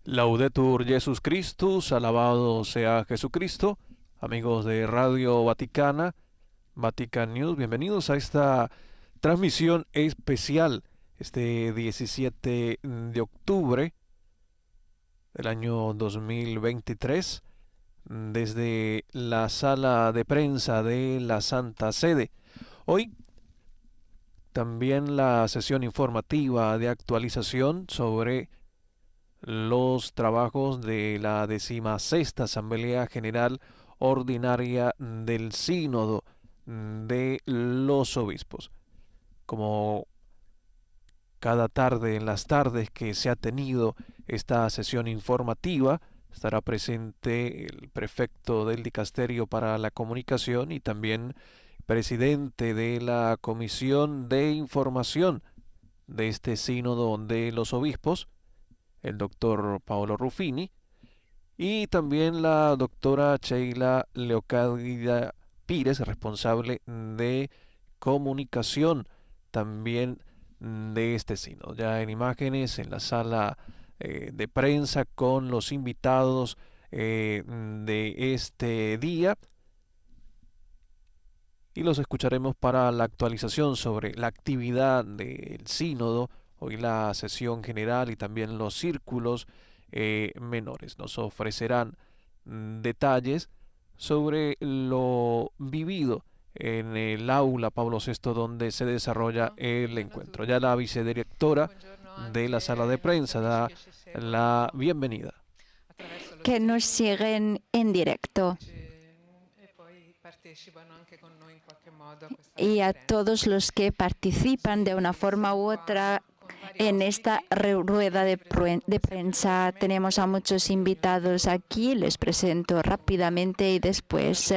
Laudetur Jesus Christus, alabado sea Jesucristo. Amigos de Radio Vaticana, Vatican News, bienvenidos a esta transmisión especial este 17 de octubre del año 2023 desde la sala de prensa de la Santa Sede. Hoy también la sesión informativa de actualización sobre los trabajos de la 16ª Asamblea General Ordinaria del Sínodo de los Obispos. Como cada tarde, en las tardes que se ha tenido esta sesión informativa, estará presente el prefecto del Dicasterio para la Comunicación y también presidente de la Comisión de Información de este Sínodo de los Obispos, el doctor Paolo Ruffini, y también la doctora Sheila Leocadia Pires, responsable de comunicación también de este sínodo. Ya en imágenes en la sala de prensa con los invitados de este día, y los escucharemos para la actualización sobre la actividad del sínodo. Hoy la sesión general y también los círculos menores nos ofrecerán detalles sobre lo vivido en el aula Pablo VI donde se desarrolla el encuentro. Ya la vicedirectora de la sala de prensa da la bienvenida. Que nos siguen en directo. Y a todos los que participan de una forma u otra en esta rueda de prensa. Tenemos a muchos invitados aquí, les presento rápidamente y después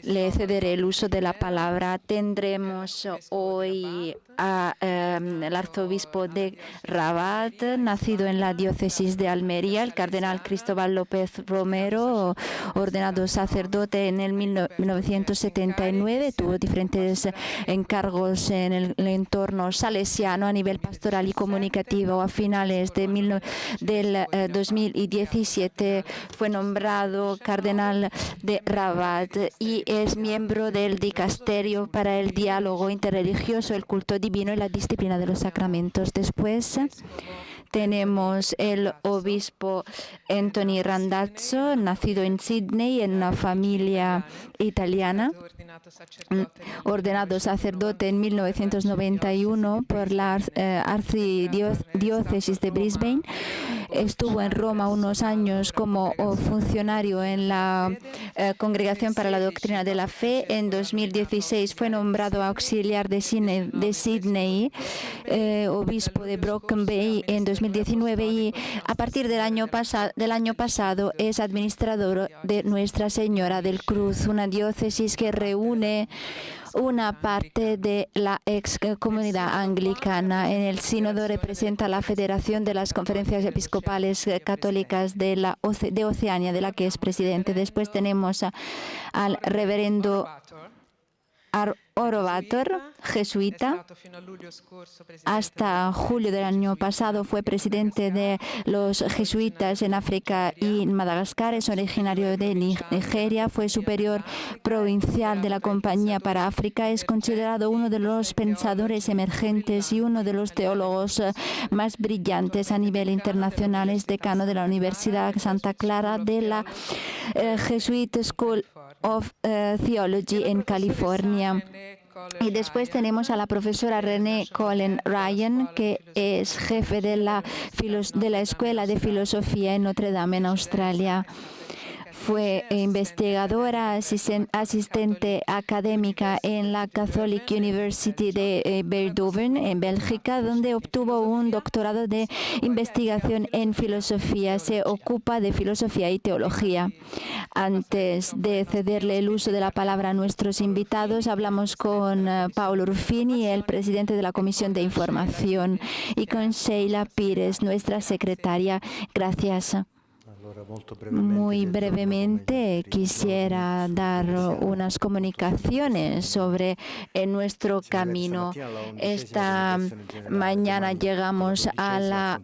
le cederé el uso de la palabra. Tendremos hoy al arzobispo de Rabat, nacido en la diócesis de Almería, el cardenal Cristóbal López Romero, ordenado sacerdote en el 1979. Tuvo diferentes encargos en el entorno salesiano a nivel pastoral y comunicativo. A finales del 2017 fue nombrado cardenal de Rabat y es miembro del Dicasterio para el Diálogo Interreligioso, el Culto Divino y la Disciplina de los Sacramentos. Después tenemos el obispo Anthony Randazzo, nacido en Sydney en una familia italiana, ordenado sacerdote en 1991 por la archidiócesis de Brisbane. Estuvo en Roma unos años como funcionario en la Congregación para la Doctrina de la Fe. En 2016 fue nombrado auxiliar de Sydney, obispo de Broken Bay en 2019 y a partir del año pasado es administrador de Nuestra Señora del Cruz, una diócesis que reúne una parte de la ex comunidad anglicana. En el sínodo representa la Federación de las Conferencias Episcopales Católicas de Oceanía, de la que es presidente. Después tenemos al reverendo Orovator, jesuita. Hasta julio del año pasado fue presidente de los jesuitas en África y en Madagascar. Es originario de Nigeria. Fue superior provincial de la Compañía para África. Es considerado uno de los pensadores emergentes y uno de los teólogos más brillantes a nivel internacional. Es decano de la Universidad Santa Clara de la Jesuit School of Theology en California. Y después tenemos a la profesora Renee Colin Ryan, que es jefe de la Escuela de Filosofía en Notre Dame, en Australia. fue investigadora, asistente académica en la Catholic University de Eindhoven, en Bélgica, donde obtuvo un doctorado de investigación en filosofía. Se ocupa de filosofía y teología. Antes de cederle el uso de la palabra a nuestros invitados, hablamos con Paolo Ruffini, el presidente de la Comisión de Información, y con Sheila Pires, nuestra secretaria. Gracias. Muy brevemente quisiera dar unas comunicaciones sobre nuestro camino. Esta mañana llegamos a la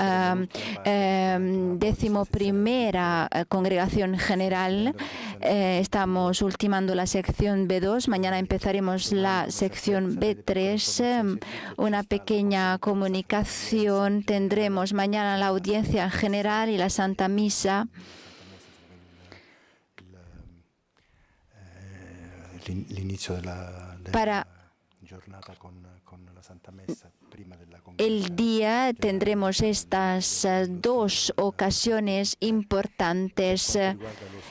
11ª Congregación General. Estamos ultimando la sección B2. Mañana empezaremos la sección B3. Una pequeña comunicación. Tendremos mañana la audiencia general y la Santa Misa. Para el día tendremos estas dos ocasiones importantes.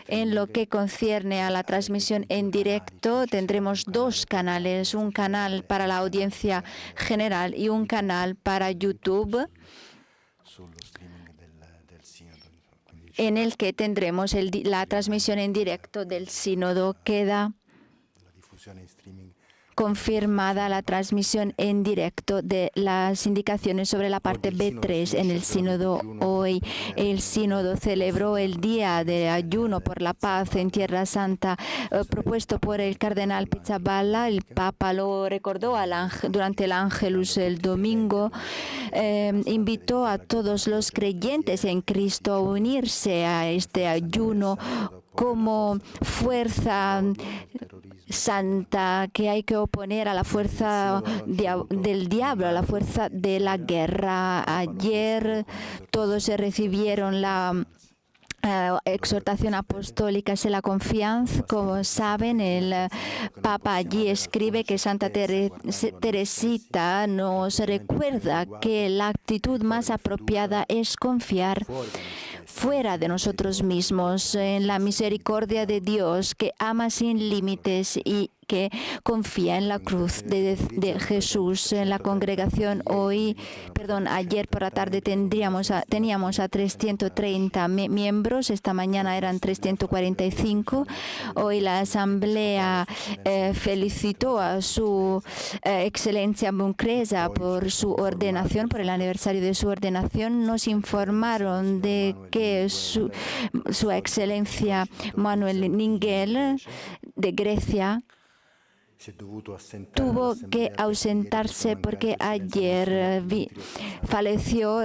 En lo que concierne a la transmisión en directo, tendremos dos canales, un canal para la audiencia general y un canal para YouTube, en el que tendremos la transmisión en directo del sínodo. Queda confirmada la transmisión en directo de las indicaciones sobre la parte B3 en el sínodo. Hoy el sínodo celebró el día de ayuno por la paz en Tierra Santa, propuesto por el cardenal Pizzaballa. El Papa lo recordó durante el Ángelus el domingo. Invitó a todos los creyentes en Cristo a unirse a este ayuno como fuerza santa que hay que oponer a la fuerza del diablo, a la fuerza de la guerra. Ayer todos recibieron la exhortación apostólica de la confianza. Como saben, el Papa allí escribe que Santa Teresita nos recuerda que la actitud más apropiada es confiar fuera de nosotros mismos, en la misericordia de Dios, que ama sin límites y que confía en la cruz de Jesús. En la congregación ayer por la tarde teníamos a 330 miembros, esta mañana eran 345. Hoy la asamblea felicitó a su excelencia Buncresa por su ordenación, por el aniversario de su ordenación. Nos informaron de que su excelencia Manuel Ningel de Grecia tuvo que ausentarse porque ayer falleció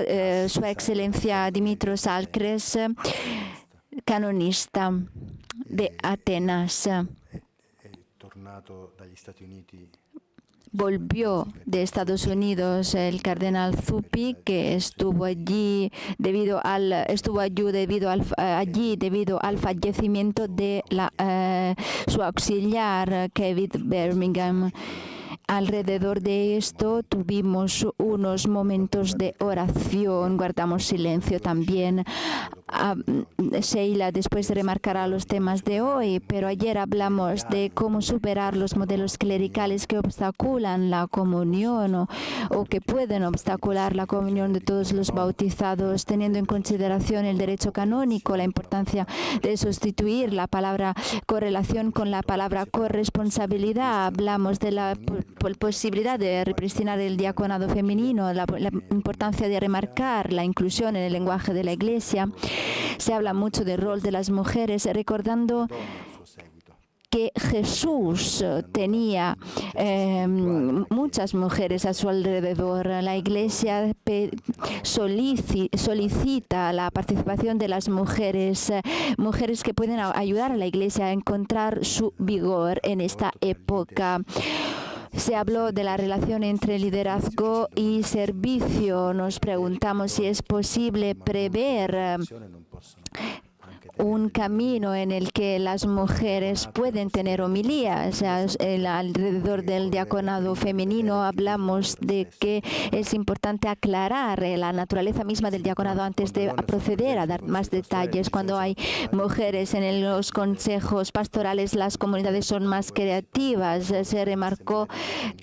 su excelencia Dimitros Alcres, canonista de Atenas. Volvió de Estados Unidos el cardenal Zuppi, que estuvo allí debido al fallecimiento de su auxiliar Kevin Birmingham. Alrededor de esto tuvimos unos momentos de oración, guardamos silencio también. Sheila después remarcará los temas de hoy, pero ayer hablamos de cómo superar los modelos clericales que obstaculan la comunión o que pueden obstacular la comunión de todos los bautizados, teniendo en consideración el derecho canónico, la importancia de sustituir la palabra correlación con la palabra corresponsabilidad. Hablamos de la posibilidad de repristinar el diaconado femenino, la importancia de remarcar la inclusión en el lenguaje de la Iglesia. Se habla mucho del rol de las mujeres, recordando que Jesús tenía muchas mujeres a su alrededor. La Iglesia solicita la participación de las mujeres, mujeres que pueden ayudar a la Iglesia a encontrar su vigor en esta época. Se habló de la relación entre liderazgo y servicio. Nos preguntamos si es posible prever un camino en el que las mujeres pueden tener homilías. Alrededor del diaconado femenino hablamos de que es importante aclarar la naturaleza misma del diaconado antes de proceder a dar más detalles. Cuando hay mujeres en los consejos pastorales, las comunidades son más creativas. Se remarcó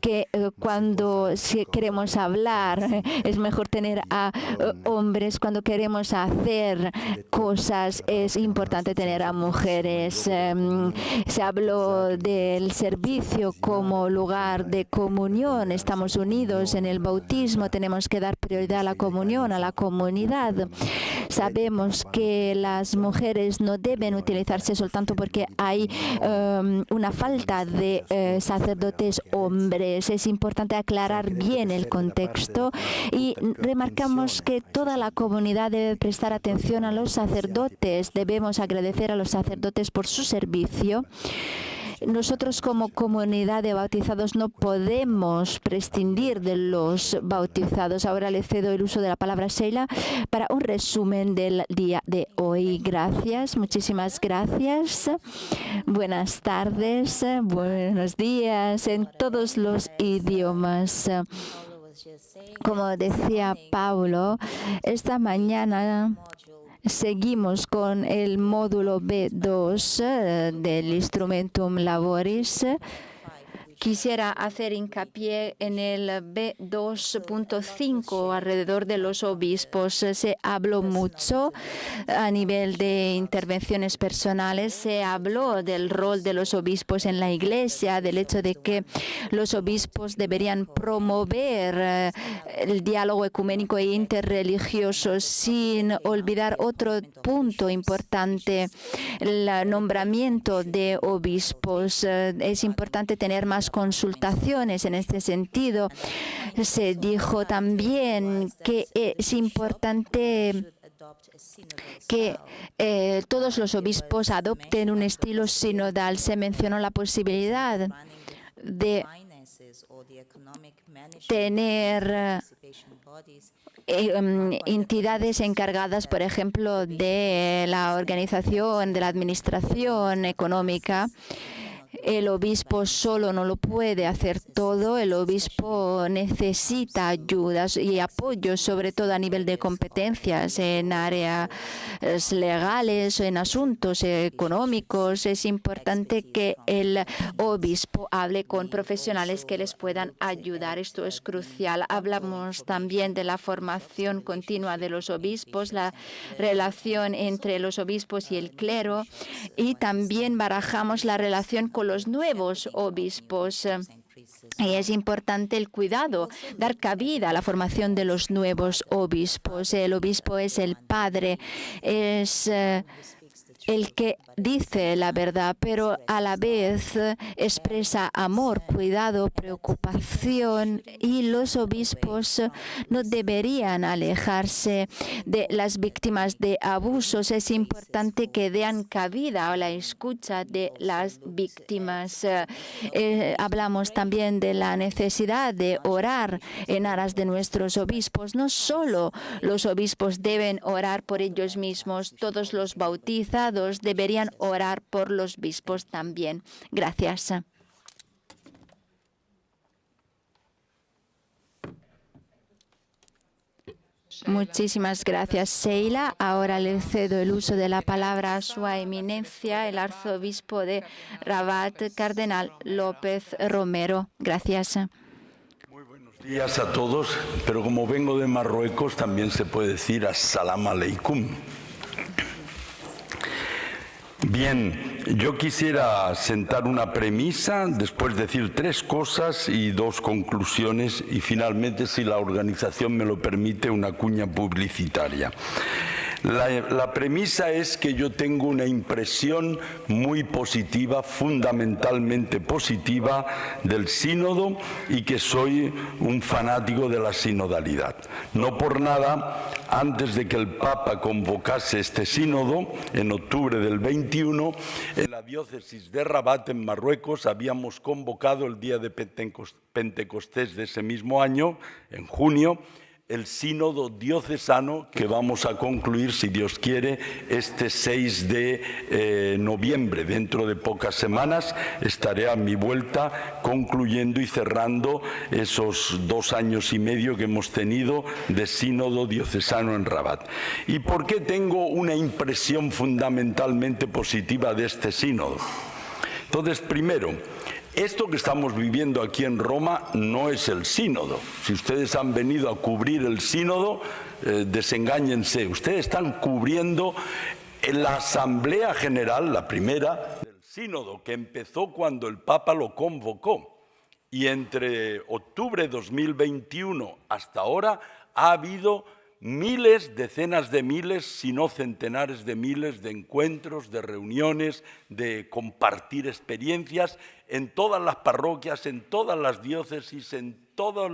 que cuando queremos hablar es mejor tener a hombres. Cuando queremos hacer cosas es importante tener a mujeres. Se habló del servicio como lugar de comunión. Estamos unidos en el bautismo. Tenemos que dar prioridad a la comunión, a la comunidad. Sabemos que las mujeres no deben utilizarse soltanto porque hay una falta de sacerdotes hombres. Es importante aclarar bien el contexto y remarcamos que toda la comunidad debe prestar atención a los sacerdotes. Debemos agradecer a los sacerdotes por su servicio. Nosotros como comunidad de bautizados no podemos prescindir de los bautizados. Ahora le cedo el uso de la palabra a Sheila para un resumen del día de hoy. Gracias, muchísimas gracias. Buenas tardes, buenos días en todos los idiomas. Como decía Paulo, esta mañana seguimos con el módulo B2 del Instrumentum Laboris. Quisiera hacer hincapié en el B2.5 alrededor de los obispos. Se habló mucho a nivel de intervenciones personales. Se habló del rol de los obispos en la Iglesia, del hecho de que los obispos deberían promover el diálogo ecuménico e interreligioso, sin olvidar otro punto importante, el nombramiento de obispos. Es importante tener más consultaciones en este sentido. Se dijo también que es importante que todos los obispos adopten un estilo sinodal. Se mencionó la posibilidad de tener entidades encargadas, por ejemplo, de la organización, de la administración económica. El obispo solo no lo puede hacer todo. El obispo necesita ayudas y apoyo, sobre todo a nivel de competencias en áreas legales o en asuntos económicos. Es importante que el obispo hable con profesionales que les puedan ayudar. Esto es crucial. Hablamos también de la formación continua de los obispos, la relación entre los obispos y el clero, y también barajamos la relación con los nuevos obispos. Y es importante el cuidado, dar cabida a la formación de los nuevos obispos. El obispo es el padre, es el que dice la verdad, pero a la vez expresa amor, cuidado, preocupación, y los obispos no deberían alejarse de las víctimas de abusos. Es importante que den cabida a la escucha de las víctimas. Hablamos también de la necesidad de orar en aras de nuestros obispos. No solo los obispos deben orar por ellos mismos, todos los bautizados deberían orar por los obispos también. Gracias. Muchísimas gracias, Sheila. Ahora le cedo el uso de la palabra a su eminencia, el arzobispo de Rabat, Cardenal López Romero. Gracias. Muy buenos días a todos, pero como vengo de Marruecos también se puede decir As-salam aleikum. Bien, yo quisiera sentar una premisa, después decir 3 cosas y 2 conclusiones y finalmente, si la organización me lo permite, una cuña publicitaria. La premisa es que yo tengo una impresión muy positiva, fundamentalmente positiva, del sínodo y que soy un fanático de la sinodalidad. No por nada, antes de que el Papa convocase este sínodo, en octubre del 21, en la diócesis de Rabat, en Marruecos, habíamos convocado el día de Pentecostés de ese mismo año, en junio, el sínodo diocesano que vamos a concluir, si Dios quiere, este 6 de noviembre. Dentro de pocas semanas estaré a mi vuelta concluyendo y cerrando esos 2 años y medio que hemos tenido de sínodo diocesano en Rabat. ¿Y por qué tengo una impresión fundamentalmente positiva de este sínodo? Entonces, primero, esto que estamos viviendo aquí en Roma no es el sínodo. Si ustedes han venido a cubrir el sínodo, desengáñense. Ustedes están cubriendo la Asamblea General, la primera, del sínodo, que empezó cuando el Papa lo convocó. Y entre octubre de 2021 hasta ahora ha habido miles, decenas de miles, si no centenares de miles de encuentros, de reuniones, de compartir experiencias en todas las parroquias, en todas las diócesis, en todas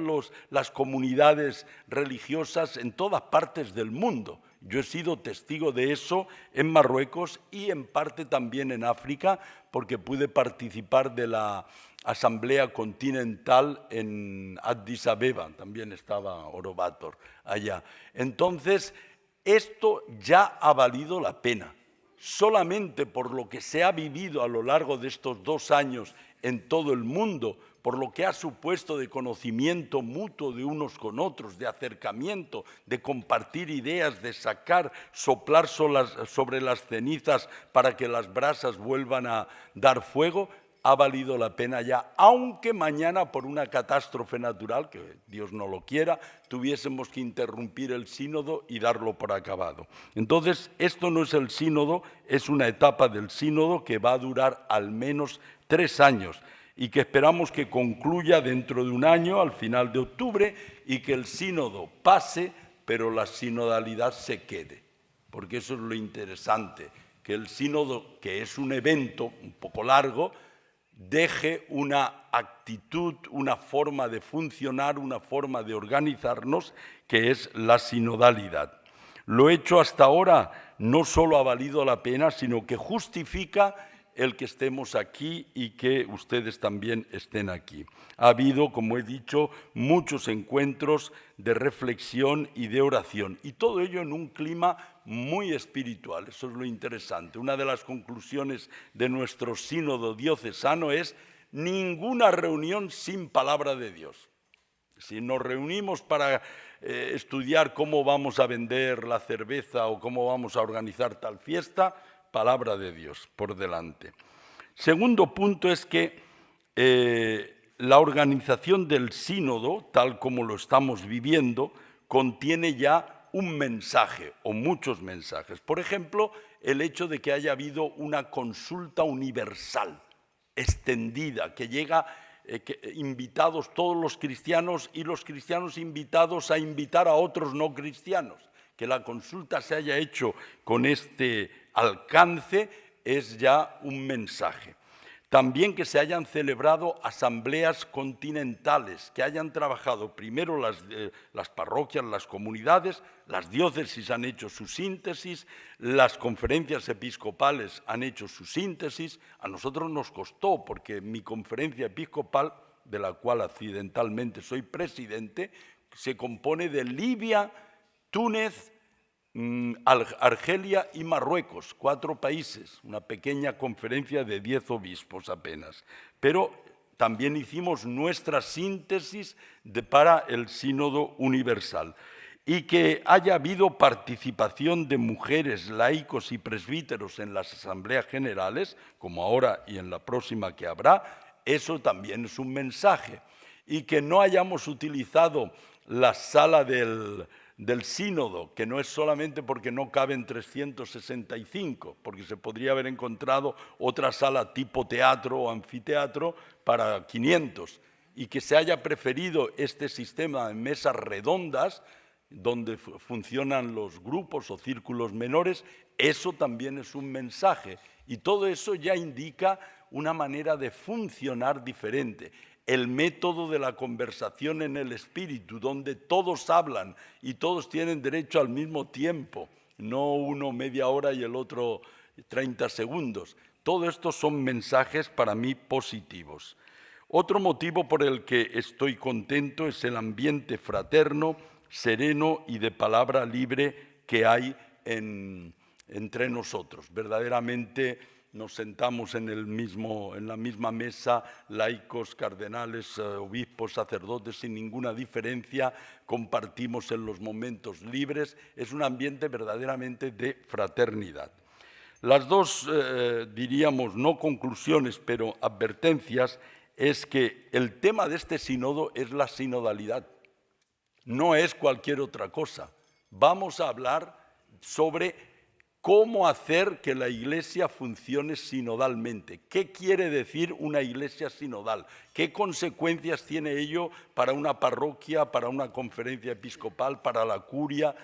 las comunidades religiosas, en todas partes del mundo. Yo he sido testigo de eso en Marruecos y en parte también en África, porque pude participar de la Asamblea Continental en Addis Abeba, también estaba Orobator allá. Entonces, esto ya ha valido la pena. Solamente por lo que se ha vivido a lo largo de estos 2 años en todo el mundo, por lo que ha supuesto de conocimiento mutuo de unos con otros, de acercamiento, de compartir ideas, de soplar sobre las cenizas para que las brasas vuelvan a dar fuego, ha valido la pena ya, aunque mañana por una catástrofe natural, que Dios no lo quiera, tuviésemos que interrumpir el sínodo y darlo por acabado. Entonces, esto no es el sínodo, es una etapa del sínodo que va a durar al menos 3 años y que esperamos que concluya dentro de 1 año, al final de octubre, y que el sínodo pase, pero la sinodalidad se quede, porque eso es lo interesante, que el sínodo, que es un evento un poco largo, deje una actitud, una forma de funcionar, una forma de organizarnos, que es la sinodalidad. Lo hecho hasta ahora no solo ha valido la pena, sino que justifica el que estemos aquí y que ustedes también estén aquí. Ha habido, como he dicho, muchos encuentros de reflexión y de oración, y todo ello en un clima muy espiritual. Eso es lo interesante. Una de las conclusiones de nuestro sínodo diocesano es ninguna reunión sin palabra de Dios. Si nos reunimos para estudiar cómo vamos a vender la cerveza o cómo vamos a organizar tal fiesta, palabra de Dios por delante. Segundo punto es que la organización del sínodo, tal como lo estamos viviendo, contiene ya un mensaje o muchos mensajes. Por ejemplo, el hecho de que haya habido una consulta universal, extendida, que llega invitados todos los cristianos y los cristianos invitados a invitar a otros no cristianos. Que la consulta se haya hecho con este alcance es ya un mensaje. También que se hayan celebrado asambleas continentales, que hayan trabajado primero las parroquias, las comunidades, las diócesis han hecho su síntesis, las conferencias episcopales han hecho su síntesis. A nosotros nos costó, porque mi conferencia episcopal, de la cual accidentalmente soy presidente, se compone de Libia, Túnez, Argelia y Marruecos, 4 países, una pequeña conferencia de 10 obispos apenas. Pero también hicimos nuestra síntesis para el Sínodo Universal. Y que haya habido participación de mujeres, laicos y presbíteros en las asambleas generales, como ahora y en la próxima que habrá, eso también es un mensaje. Y que no hayamos utilizado la sala del sínodo, que no es solamente porque no caben 365, porque se podría haber encontrado otra sala tipo teatro o anfiteatro para 500, y que se haya preferido este sistema de mesas redondas, donde funcionan los grupos o círculos menores, eso también es un mensaje. Y todo eso ya indica una manera de funcionar diferente. El método de la conversación en el espíritu, donde todos hablan y todos tienen derecho al mismo tiempo, no uno media hora y el otro 30 segundos. Todo esto son mensajes para mí positivos. Otro motivo por el que estoy contento es el ambiente fraterno, sereno y de palabra libre que hay entre nosotros. Verdaderamente nos sentamos en la misma mesa, laicos, cardenales, obispos, sacerdotes, sin ninguna diferencia, compartimos en los momentos libres. Es un ambiente verdaderamente de fraternidad. Las dos, diríamos, no conclusiones, pero advertencias, es que el tema de este sínodo es la sinodalidad. No es cualquier otra cosa. Vamos a hablar sobre cómo hacer que la Iglesia funcione sinodalmente. ¿Qué quiere decir una Iglesia sinodal? ¿Qué consecuencias tiene ello para una parroquia, para una conferencia episcopal, para la curia?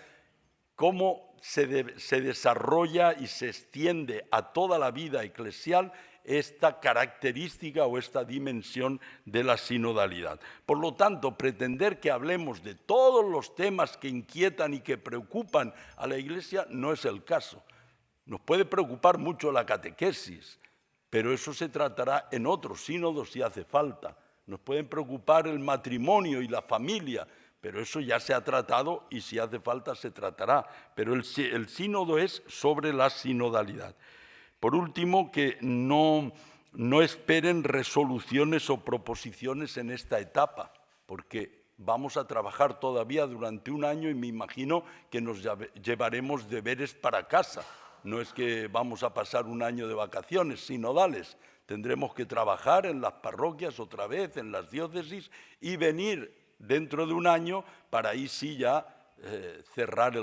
¿Cómo se desarrolla y se extiende a toda la vida eclesial esta característica o esta dimensión de la sinodalidad? Por lo tanto, pretender que hablemos de todos los temas que inquietan y que preocupan a la Iglesia no es el caso. Nos puede preocupar mucho la catequesis, pero eso se tratará en otros sínodos si hace falta. Nos pueden preocupar el matrimonio y la familia, pero eso ya se ha tratado y si hace falta se tratará. Pero el sínodo es sobre la sinodalidad. Por último, que no esperen resoluciones o proposiciones en esta etapa, porque vamos a trabajar todavía durante un año y me imagino que nos llevaremos deberes para casa. No es que vamos a pasar un año de vacaciones sinodales. Tendremos que trabajar en las parroquias otra vez, en las diócesis, y venir dentro de un año para ahí sí ya cerrar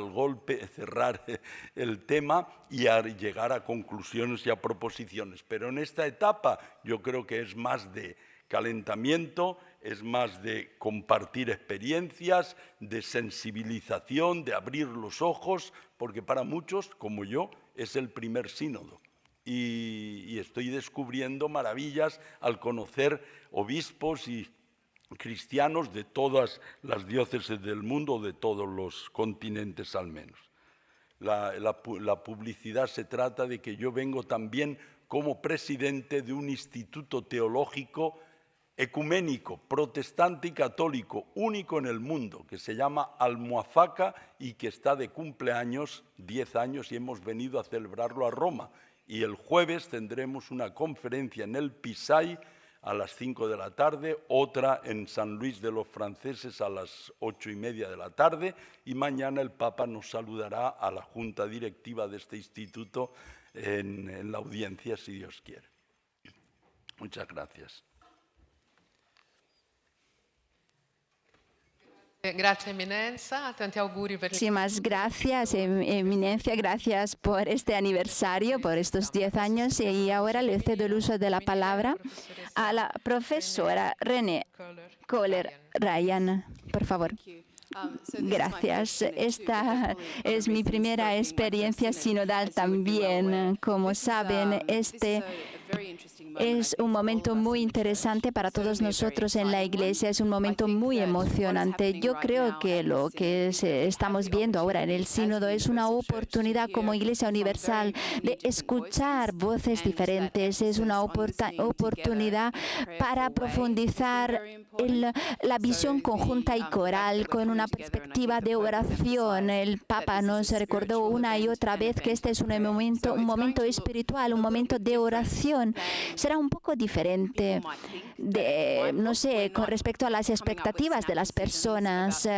el tema y llegar a conclusiones y a proposiciones. Pero en esta etapa yo creo que es más de calentamiento, es más de compartir experiencias, de sensibilización, de abrir los ojos, porque para muchos, como yo, es el primer sínodo. Y estoy descubriendo maravillas al conocer obispos y cristianos de todas las diócesis del mundo, de todos los continentes al menos. La publicidad se trata de que yo vengo también como presidente de un instituto teológico ecuménico, protestante y católico, único en el mundo, que se llama Almuafaca y que está de cumpleaños, 10 años, y hemos venido a celebrarlo a Roma. Y el jueves tendremos una conferencia en el Pisay a las 5 de la tarde, otra en San Luis de los Franceses a las 8:30 de la tarde, y mañana el Papa nos saludará a la junta directiva de este instituto en la audiencia, si Dios quiere. Muchas gracias. Gracias, Eminencia. Tanti auguri per Muchísimas gracias, Eminencia, gracias por este aniversario, por estos 10 años. Y ahora le cedo el uso de la palabra a la profesora René Kohler-Ryan. Por favor. Gracias. Esta es mi primera experiencia sinodal también. Como saben, este es un momento muy interesante para todos nosotros en la Iglesia, es un momento muy emocionante. Yo creo que lo que estamos viendo ahora en el Sínodo es una oportunidad como Iglesia Universal de escuchar voces diferentes, es una oportunidad para profundizar en la visión conjunta y coral con una perspectiva de oración. El Papa nos recordó una y otra vez que este es un momento espiritual, un momento de oración. Será un poco diferente, no sé, con respecto a las expectativas de las personas.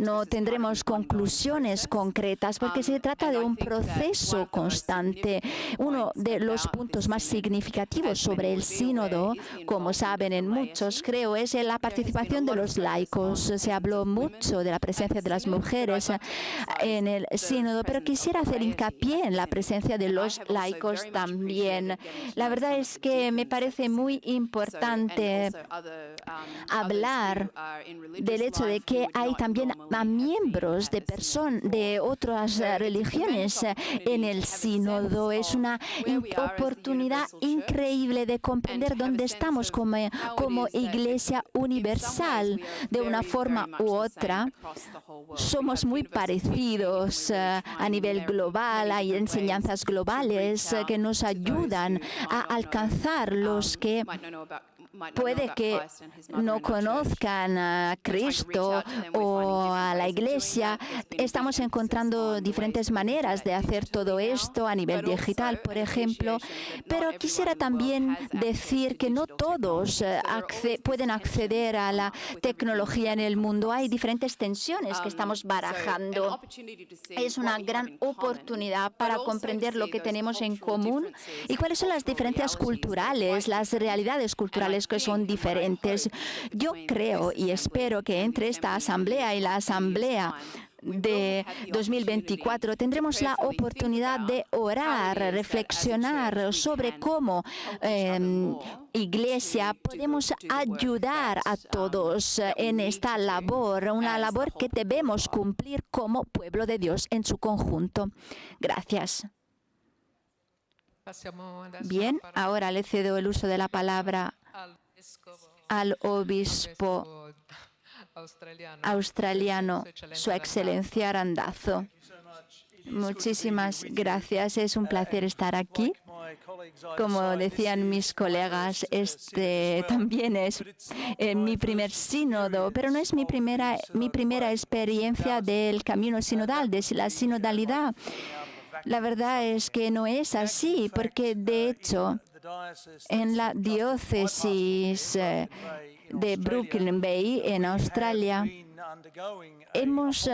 No tendremos conclusiones concretas porque se trata de un proceso constante. Uno de los puntos más significativos sobre el sínodo, como saben en muchos, creo, es la participación de los laicos. Se habló mucho de la presencia de las mujeres en el sínodo, pero quisiera hacer hincapié en la presencia de los laicos también. La verdad es que me parece muy importante hablar del hecho de que hay también miembros de otras religiones en el sínodo. Es una oportunidad increíble de comprender dónde estamos como Iglesia Universal. De una forma u otra, somos muy parecidos a nivel global. Hay enseñanzas globales que nos ayudan a alcanzar los que puede que no conozcan a Cristo o a la Iglesia. Estamos encontrando diferentes maneras de hacer todo esto a nivel digital, por ejemplo, pero quisiera también decir que no todos pueden acceder a la tecnología en el mundo. Hay diferentes tensiones que estamos barajando. Es una gran oportunidad para comprender lo que tenemos en común y cuáles son las diferencias culturales, las realidades culturales que son diferentes. Yo creo y espero que entre esta asamblea y la asamblea de 2024 tendremos la oportunidad de orar, reflexionar sobre cómo Iglesia podemos ayudar a todos en esta labor, una labor que debemos cumplir como pueblo de Dios en su conjunto. Gracias. Bien, ahora le cedo el uso de la palabra al obispo australiano, Su Excelencia Randazzo. Muchísimas gracias, es un placer estar aquí. Como decían mis colegas, este también es mi primer sínodo, pero no es mi primera experiencia del camino sinodal, de la sinodalidad. La verdad es que no es así, porque de hecho en la diócesis de Brooklyn Bay, en Australia, hemos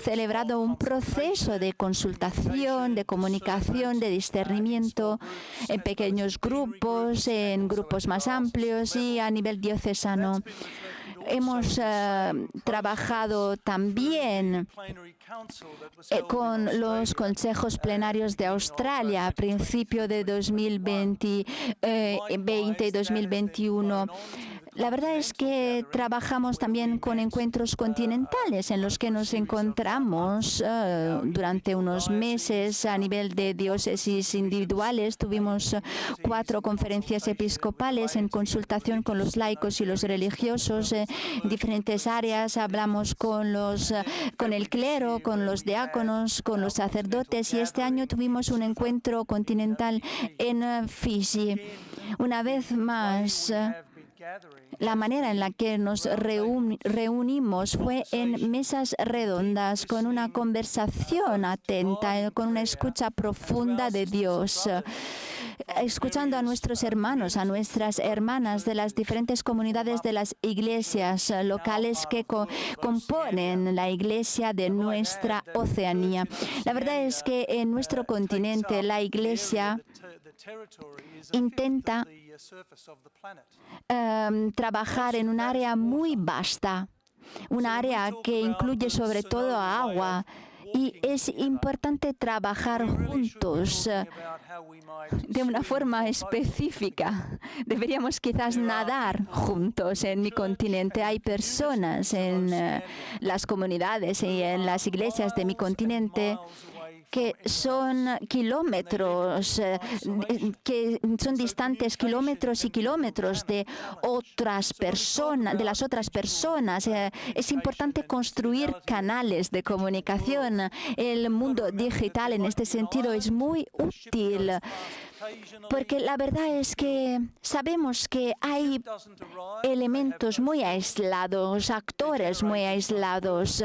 celebrado un proceso de consultación, de comunicación, de discernimiento en pequeños grupos, en grupos más amplios y a nivel diocesano. Hemos trabajado también con los consejos plenarios de Australia a principio de 2020 y 2021. La verdad es que trabajamos también con encuentros continentales en los que nos encontramos durante unos meses a nivel de diócesis individuales. Tuvimos 4 conferencias episcopales en consultación con los laicos y los religiosos en diferentes áreas. Hablamos con el clero, con los diáconos, con los sacerdotes y este año tuvimos un encuentro continental en Fiji. Una vez más, la manera en la que nos reunimos fue en mesas redondas, con una conversación atenta, con una escucha profunda de Dios, escuchando a nuestros hermanos, a nuestras hermanas de las diferentes comunidades de las iglesias locales que componen la iglesia de nuestra Oceanía. La verdad es que en nuestro continente la iglesia intenta trabajar en un área muy vasta, un área que incluye sobre todo agua, y es importante trabajar juntos de una forma específica. Deberíamos quizás nadar juntos en mi continente. Hay personas en las comunidades y en las iglesias de mi continente que son kilómetros, que son distantes kilómetros y kilómetros de otras personas, de las otras personas. Es importante construir canales de comunicación. El mundo digital en este sentido es muy útil, porque la verdad es que sabemos que hay elementos muy aislados, actores muy aislados,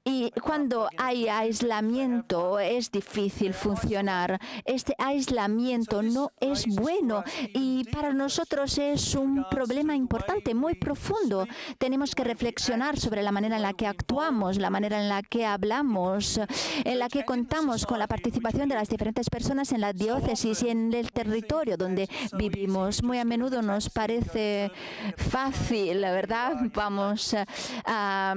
y cuando hay aislamiento es difícil funcionar. Este aislamiento no es bueno y para nosotros es un problema importante, muy profundo. Tenemos que reflexionar sobre la manera en la que actuamos, la manera en la que hablamos, en la que contamos con la participación de las diferentes personas en la diócesis y en el territorio donde vivimos. Muy a menudo nos parece fácil, ¿verdad? Vamos a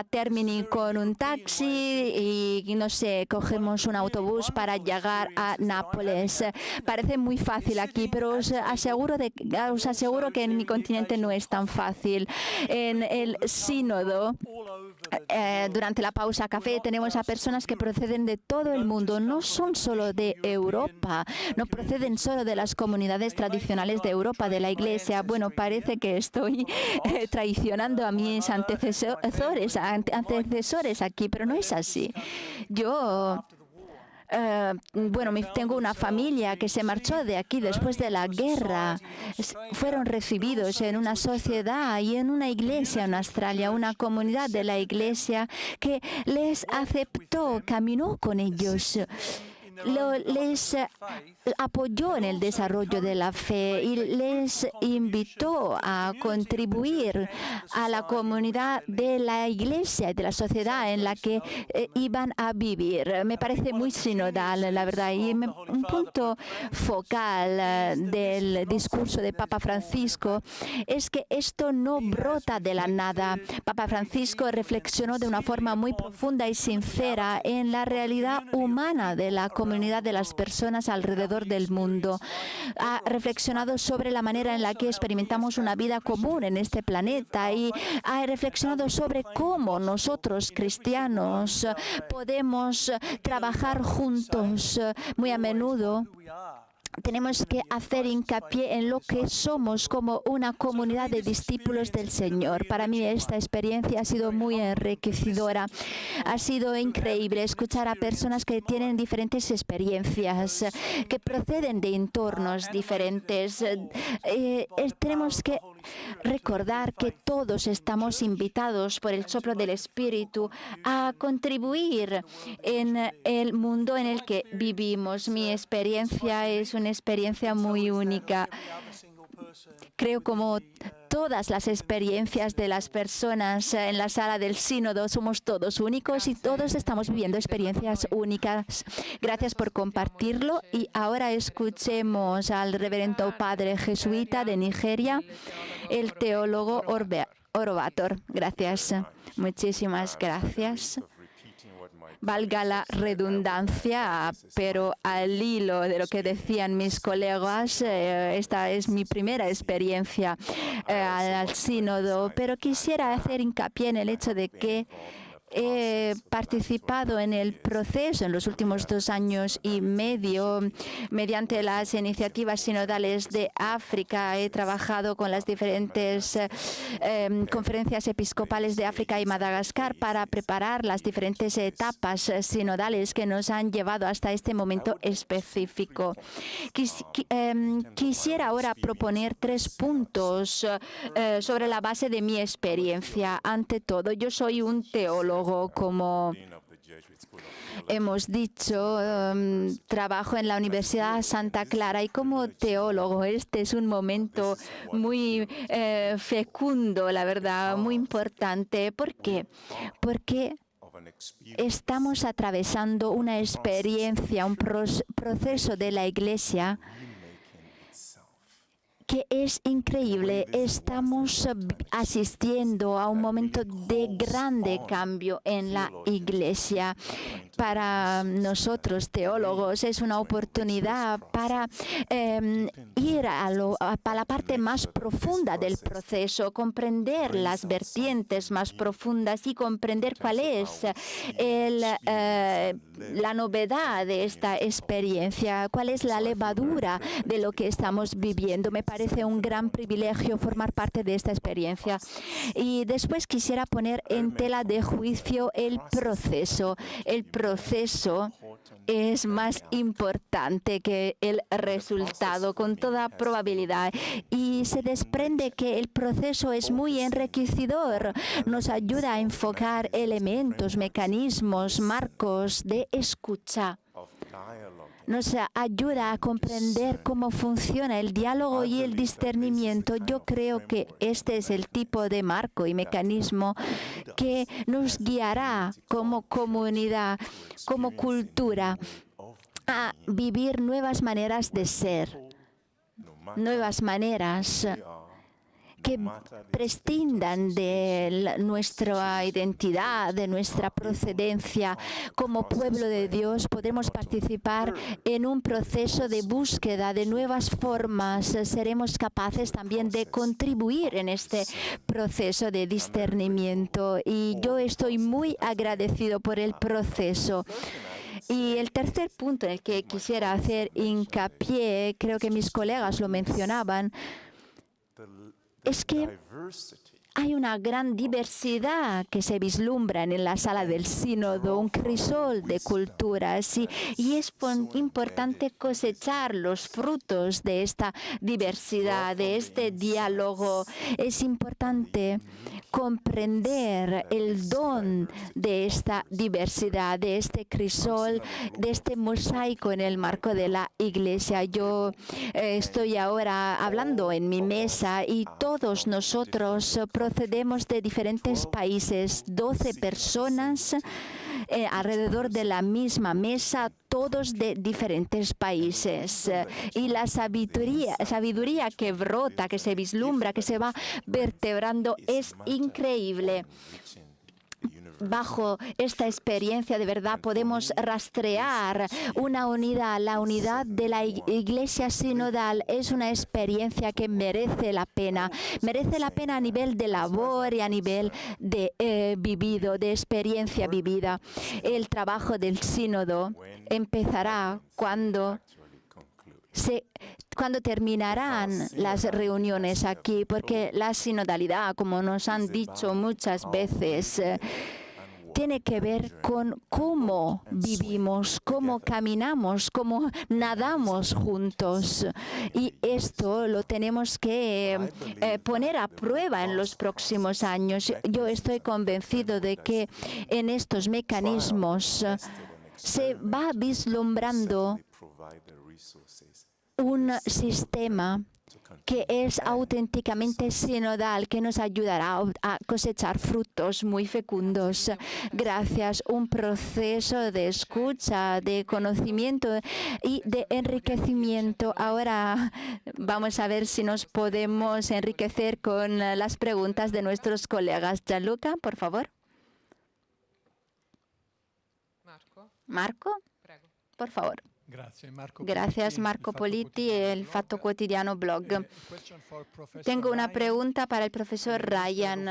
Termini con un taxi y no sé, cogemos un autobús para llegar a Nápoles. Parece muy fácil aquí, pero os aseguro que en mi continente no es tan fácil. En el sínodo, durante la pausa café, tenemos a personas que proceden de todo el mundo, no son solo de Europa, no proceden solo de las comunidades tradicionales de Europa, de la Iglesia. Bueno, parece que estoy traicionando a mis antecesores aquí, pero no es así. Yo tengo una familia que se marchó de aquí después de la guerra. Fueron recibidos en una sociedad y en una iglesia en Australia, una comunidad de la iglesia que les aceptó, caminó con ellos. Les apoyó en el desarrollo de la fe y les invitó a contribuir a la comunidad de la iglesia y de la sociedad en la que iban a vivir. Me parece muy sinodal, la verdad, y un punto focal del discurso de Papa Francisco es que esto no brota de la nada. Papa Francisco reflexionó de una forma muy profunda y sincera en la realidad humana de la comunidad de las personas alrededor del mundo. Ha reflexionado sobre la manera en la que experimentamos una vida común en este planeta y ha reflexionado sobre cómo nosotros, cristianos, podemos trabajar juntos. Muy a menudo tenemos que hacer hincapié en lo que somos como una comunidad de discípulos del Señor. Para mí esta experiencia ha sido muy enriquecedora. Ha sido increíble escuchar a personas que tienen diferentes experiencias, que proceden de entornos diferentes. Tenemos que recordar que todos estamos invitados por el soplo del Espíritu a contribuir en el mundo en el que vivimos. Mi experiencia es una experiencia muy única. Creo como todas las experiencias de las personas en la sala del sínodo, somos todos únicos y todos estamos viviendo experiencias únicas. Gracias por compartirlo y ahora escuchemos al reverendo padre jesuita de Nigeria, el teólogo Orobator. Gracias. Muchísimas gracias. Valga la redundancia, pero al hilo de lo que decían mis colegas, esta es mi primera experiencia al sínodo, pero quisiera hacer hincapié en el hecho de que he participado en el proceso en los últimos 2 años y medio mediante las iniciativas sinodales de África. He trabajado con las diferentes conferencias episcopales de África y Madagascar para preparar las diferentes etapas sinodales que nos han llevado hasta este momento específico. Quisiera ahora proponer 3 puntos sobre la base de mi experiencia. Ante todo, yo soy un teólogo. Como hemos dicho, trabajo en la Universidad Santa Clara y como teólogo este es un momento muy fecundo, la verdad, muy importante. ¿Por qué? Porque estamos atravesando una experiencia, un proceso de la Iglesia que es increíble. Estamos asistiendo a un momento de grande cambio en la Iglesia. Para nosotros, teólogos, es una oportunidad para ir a la parte más profunda del proceso, comprender las vertientes más profundas y comprender cuál es la novedad de esta experiencia, cuál es la levadura de lo que estamos viviendo. Me parece un gran privilegio formar parte de esta experiencia. Y después quisiera poner en tela de juicio el proceso. El proceso es más importante que el resultado, con toda probabilidad. Y se desprende que el proceso es muy enriquecedor. Nos ayuda a enfocar elementos, mecanismos, marcos de escucha. Nos ayuda a comprender cómo funciona el diálogo y el discernimiento. Yo creo que este es el tipo de marco y mecanismo que nos guiará como comunidad, como cultura, a vivir nuevas maneras de ser, nuevas maneras que prescindan de nuestra identidad, de nuestra procedencia. Como pueblo de Dios podemos participar en un proceso de búsqueda de nuevas formas. Seremos capaces también de contribuir en este proceso de discernimiento. Y yo estoy muy agradecido por el proceso. Y el tercer punto en el que quisiera hacer hincapié, creo que mis colegas lo mencionaban, es que hay una gran diversidad que se vislumbra en la sala del sínodo, un crisol de culturas, y es importante cosechar los frutos de esta diversidad, de este diálogo. Es importante comprender el don de esta diversidad, de este crisol, de este mosaico en el marco de la Iglesia. Yo estoy ahora hablando en mi mesa y todos nosotros procedemos de diferentes países, 12 personas alrededor de la misma mesa, todos de diferentes países. Y la sabiduría que brota, que se vislumbra, que se va vertebrando es increíble. Bajo esta experiencia de verdad podemos rastrear una unidad. La unidad de la Iglesia sinodal es una experiencia que merece la pena a nivel de labor y a nivel de de experiencia vivida. El trabajo del sínodo empezará cuando terminarán las reuniones aquí, porque la sinodalidad, como nos han dicho muchas veces, tiene que ver con cómo vivimos, cómo caminamos, cómo nadamos juntos. Y esto lo tenemos que poner a prueba en los próximos años. Yo estoy convencido de que en estos mecanismos se va vislumbrando un sistema que es auténticamente sinodal, que nos ayudará a cosechar frutos muy fecundos. Gracias, un proceso de escucha, de conocimiento y de enriquecimiento. Ahora vamos a ver si nos podemos enriquecer con las preguntas de nuestros colegas. Gianluca, por favor. Marco, por favor. Gracias, Marco Politi, el Fatto Quotidiano blog. Tengo una pregunta para el profesor Ryan.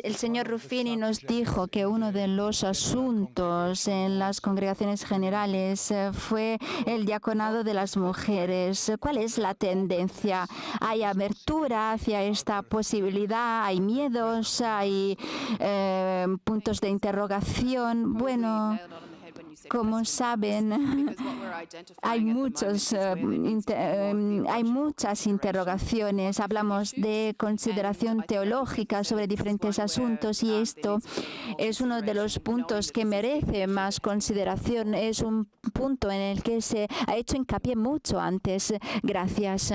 El señor Ruffini nos dijo que uno de los asuntos en las congregaciones generales fue el diaconado de las mujeres. ¿Cuál es la tendencia? ¿Hay abertura hacia esta posibilidad? ¿Hay miedos? ¿Hay puntos de interrogación? Bueno, como saben, hay muchas interrogaciones. Hablamos de consideración teológica sobre diferentes asuntos y esto es uno de los puntos que merece más consideración. Es un punto en el que se ha hecho hincapié mucho antes. Gracias.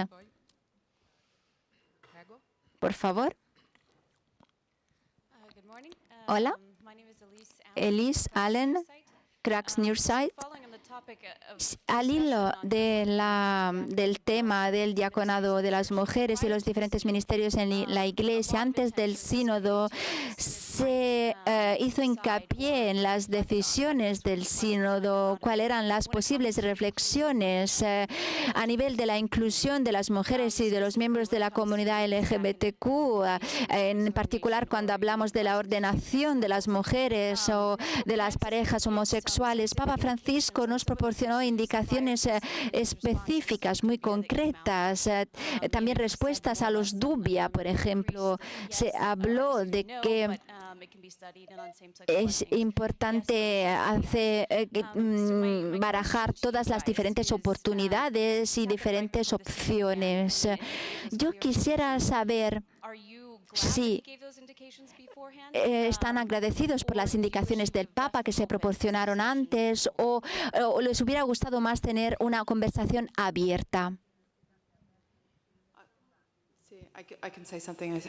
Por favor. Hola. Elise Allen. Cracks Newsite. Al hilo del tema del diaconado de las mujeres y los diferentes ministerios en la Iglesia, antes del sínodo se hizo hincapié en las decisiones del sínodo, cuáles eran las posibles reflexiones a nivel de la inclusión de las mujeres y de los miembros de la comunidad LGBTQ, en particular cuando hablamos de la ordenación de las mujeres o de las parejas homosexuales. Papa Francisco nos proporcionó indicaciones específicas, muy concretas, también respuestas a los dubia, por ejemplo. Se habló de que es importante barajar todas las diferentes oportunidades y diferentes opciones. Yo quisiera saber si están agradecidos por las indicaciones del Papa que se proporcionaron antes o les hubiera gustado más tener una conversación abierta.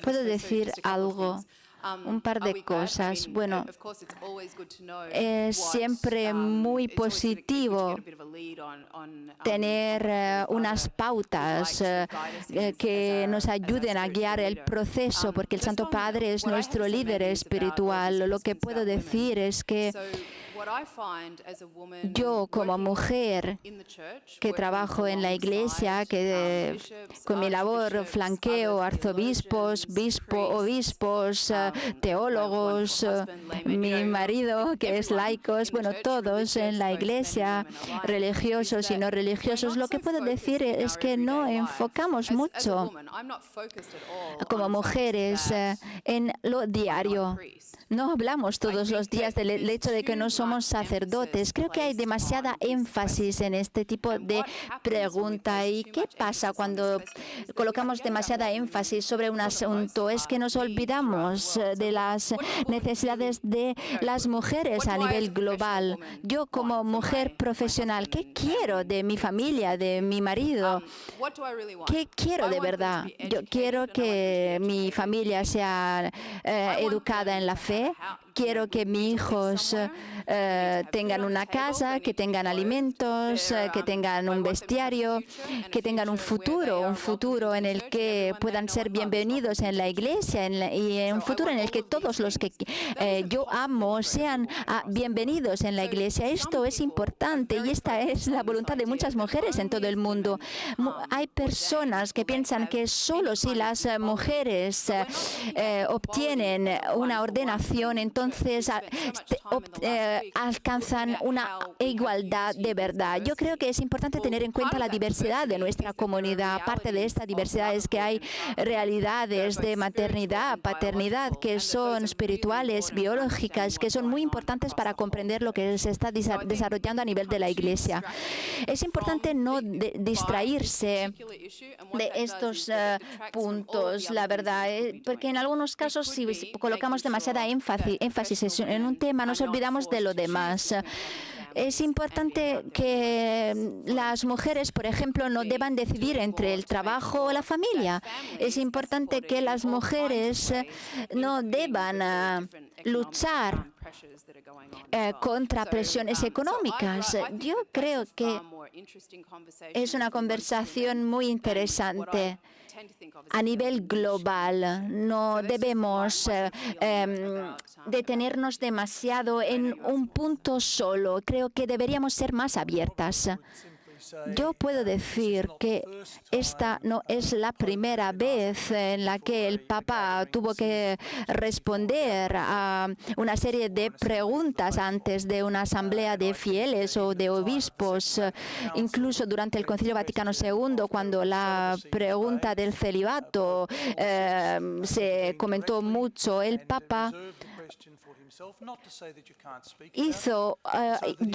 Puedo decir algo. Un par de cosas. Bueno, es siempre muy positivo tener unas pautas que nos ayuden a guiar el proceso, porque el Santo Padre es nuestro líder espiritual. Lo que puedo decir es que Yo como mujer que trabajo en la iglesia, que con mi labor flanqueo arzobispos, obispos, teólogos, mi marido que es laicos, bueno, todos en la iglesia, religiosos y no religiosos, lo que puedo decir es que no enfocamos mucho como mujeres en lo diario. No hablamos todos los días del hecho de que no somos sacerdotes. Creo que hay demasiada énfasis en este tipo de pregunta. ¿Y qué pasa cuando colocamos demasiada énfasis sobre un asunto? Es que nos olvidamos de las necesidades de las mujeres a nivel global. Yo como mujer profesional, ¿qué quiero de mi familia, de mi marido? ¿Qué quiero de verdad? Yo quiero que mi familia sea educada en la fe. Quiero que mis hijos tengan una casa, que tengan alimentos, que tengan un bestiario, que tengan un futuro en el que puedan ser bienvenidos en la iglesia y un futuro en el que todos los que yo amo sean bienvenidos en la iglesia. Esto es importante y esta es la voluntad de muchas mujeres en todo el mundo. Hay personas que piensan que solo si las mujeres obtienen una ordenación, entonces alcanzan una igualdad de verdad. Yo creo que es importante tener en cuenta la diversidad de nuestra comunidad. Aparte de esta diversidad es que hay realidades de maternidad, paternidad, que son espirituales, biológicas, que son muy importantes para comprender lo que se está desarrollando a nivel de la Iglesia. Es importante no distraerse de estos puntos, la verdad, porque en algunos casos si colocamos demasiada énfasis en un tema, nos olvidamos de lo demás. Es importante que las mujeres, por ejemplo, no deban decidir entre el trabajo o la familia. Es importante que las mujeres no deban luchar contra presiones económicas. Yo creo que es una conversación muy interesante. A nivel global, no debemos detenernos demasiado en un punto solo. Creo que deberíamos ser más abiertas. Yo puedo decir que esta no es la primera vez en la que el Papa tuvo que responder a una serie de preguntas antes de una asamblea de fieles o de obispos. Incluso durante el Concilio Vaticano II, cuando la pregunta del celibato se comentó mucho, el Papa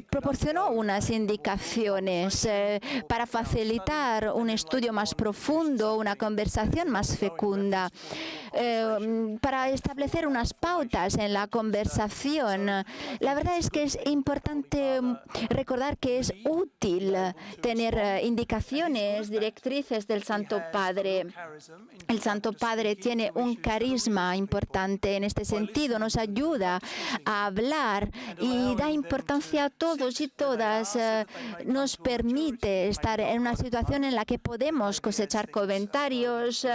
proporcionó unas indicaciones para facilitar un estudio más profundo, una conversación más fecunda, para establecer unas pautas en la conversación. La verdad es que es importante recordar que es útil tener indicaciones, directrices del Santo Padre. El Santo Padre tiene un carisma importante en este sentido, nos ayuda a hablar y da importancia a todos y todas. Nos permite estar en una situación en la que podemos cosechar comentarios,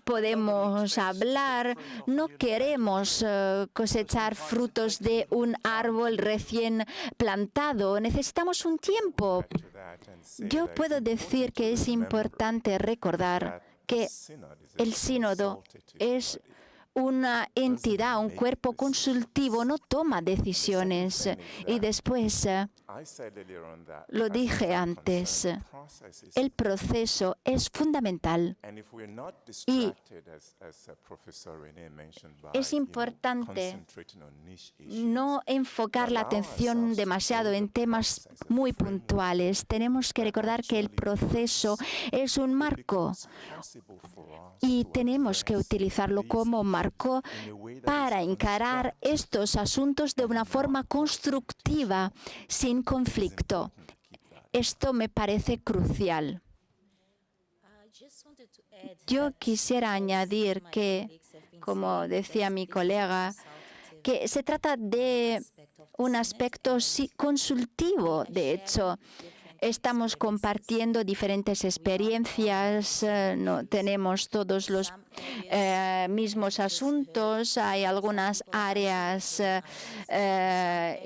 podemos hablar. No queremos cosechar frutos de un árbol recién plantado. Necesitamos un tiempo. Yo puedo decir que es importante recordar que el sínodo es una entidad, un cuerpo consultivo, no toma decisiones. Y después, lo dije antes, el proceso es fundamental. Y es importante no enfocar la atención demasiado en temas muy puntuales. Tenemos que recordar que el proceso es un marco y tenemos que utilizarlo como marco para encarar estos asuntos de una forma constructiva, sin conflicto. Esto me parece crucial. Yo quisiera añadir que, como decía mi colega, que se trata de un aspecto consultivo, de hecho. Estamos compartiendo diferentes experiencias, no tenemos todos los mismos asuntos. Hay algunas áreas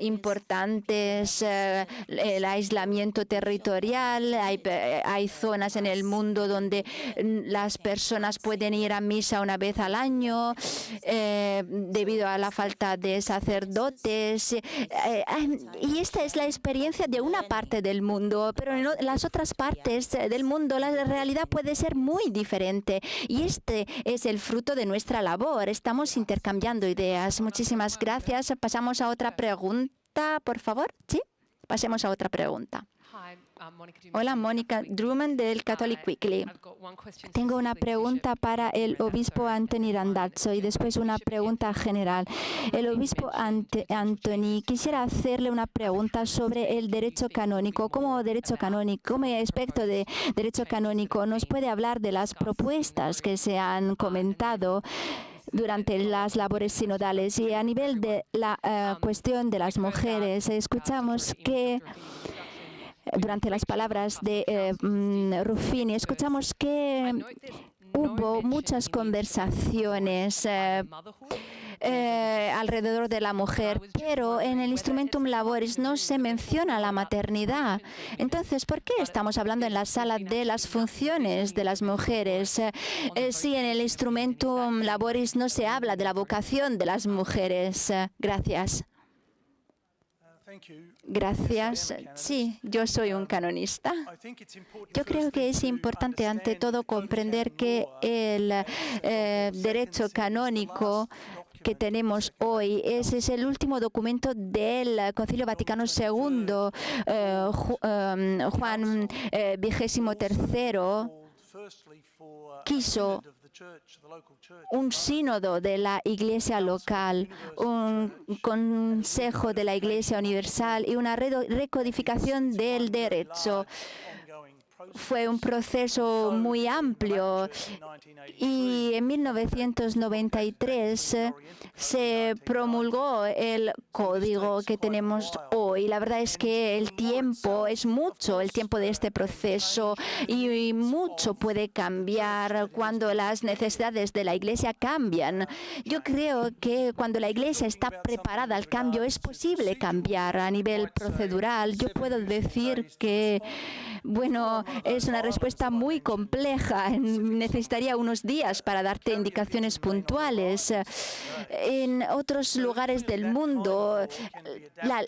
importantes, el aislamiento territorial, hay zonas en el mundo donde las personas pueden ir a misa una vez al año debido a la falta de sacerdotes. Y esta es la experiencia de una parte del mundo, pero en las otras partes del mundo la realidad puede ser muy diferente. Y este es el fruto de nuestra labor. Estamos intercambiando ideas. Muchísimas gracias. Pasamos a otra pregunta, por favor. ¿Sí? Pasemos a otra pregunta. Hola, Mónica Drummond del Catholic Weekly. Tengo una pregunta para el obispo Anthony Randazzo y después una pregunta general. El obispo Anthony, quisiera hacerle una pregunta sobre el derecho canónico. Como aspecto de derecho canónico, ¿nos puede hablar de las propuestas que se han comentado durante las labores sinodales? Y a nivel de la cuestión de las mujeres, escuchamos que durante las palabras de Ruffini, escuchamos que hubo muchas conversaciones alrededor de la mujer, pero en el Instrumentum Laboris no se menciona la maternidad. Entonces, ¿por qué estamos hablando en la sala de las funciones de las mujeres si en el Instrumentum Laboris no se habla de la vocación de las mujeres? Gracias. Gracias. Sí, yo soy un canonista. Yo creo que es importante ante todo comprender que el derecho canónico que tenemos hoy es el último documento del Concilio Vaticano II. Juan XXIII quiso un sínodo de la Iglesia local, un consejo de la Iglesia universal y una recodificación del derecho. Fue un proceso muy amplio y en 1993 se promulgó el código que tenemos hoy. La verdad es que el tiempo es mucho, el tiempo de este proceso, y mucho puede cambiar cuando las necesidades de la Iglesia cambian. Yo creo que cuando la Iglesia está preparada al cambio es posible cambiar a nivel procedural. Yo puedo decir que, bueno, es una respuesta muy compleja. Necesitaría unos días para darte indicaciones puntuales. En otros lugares del mundo,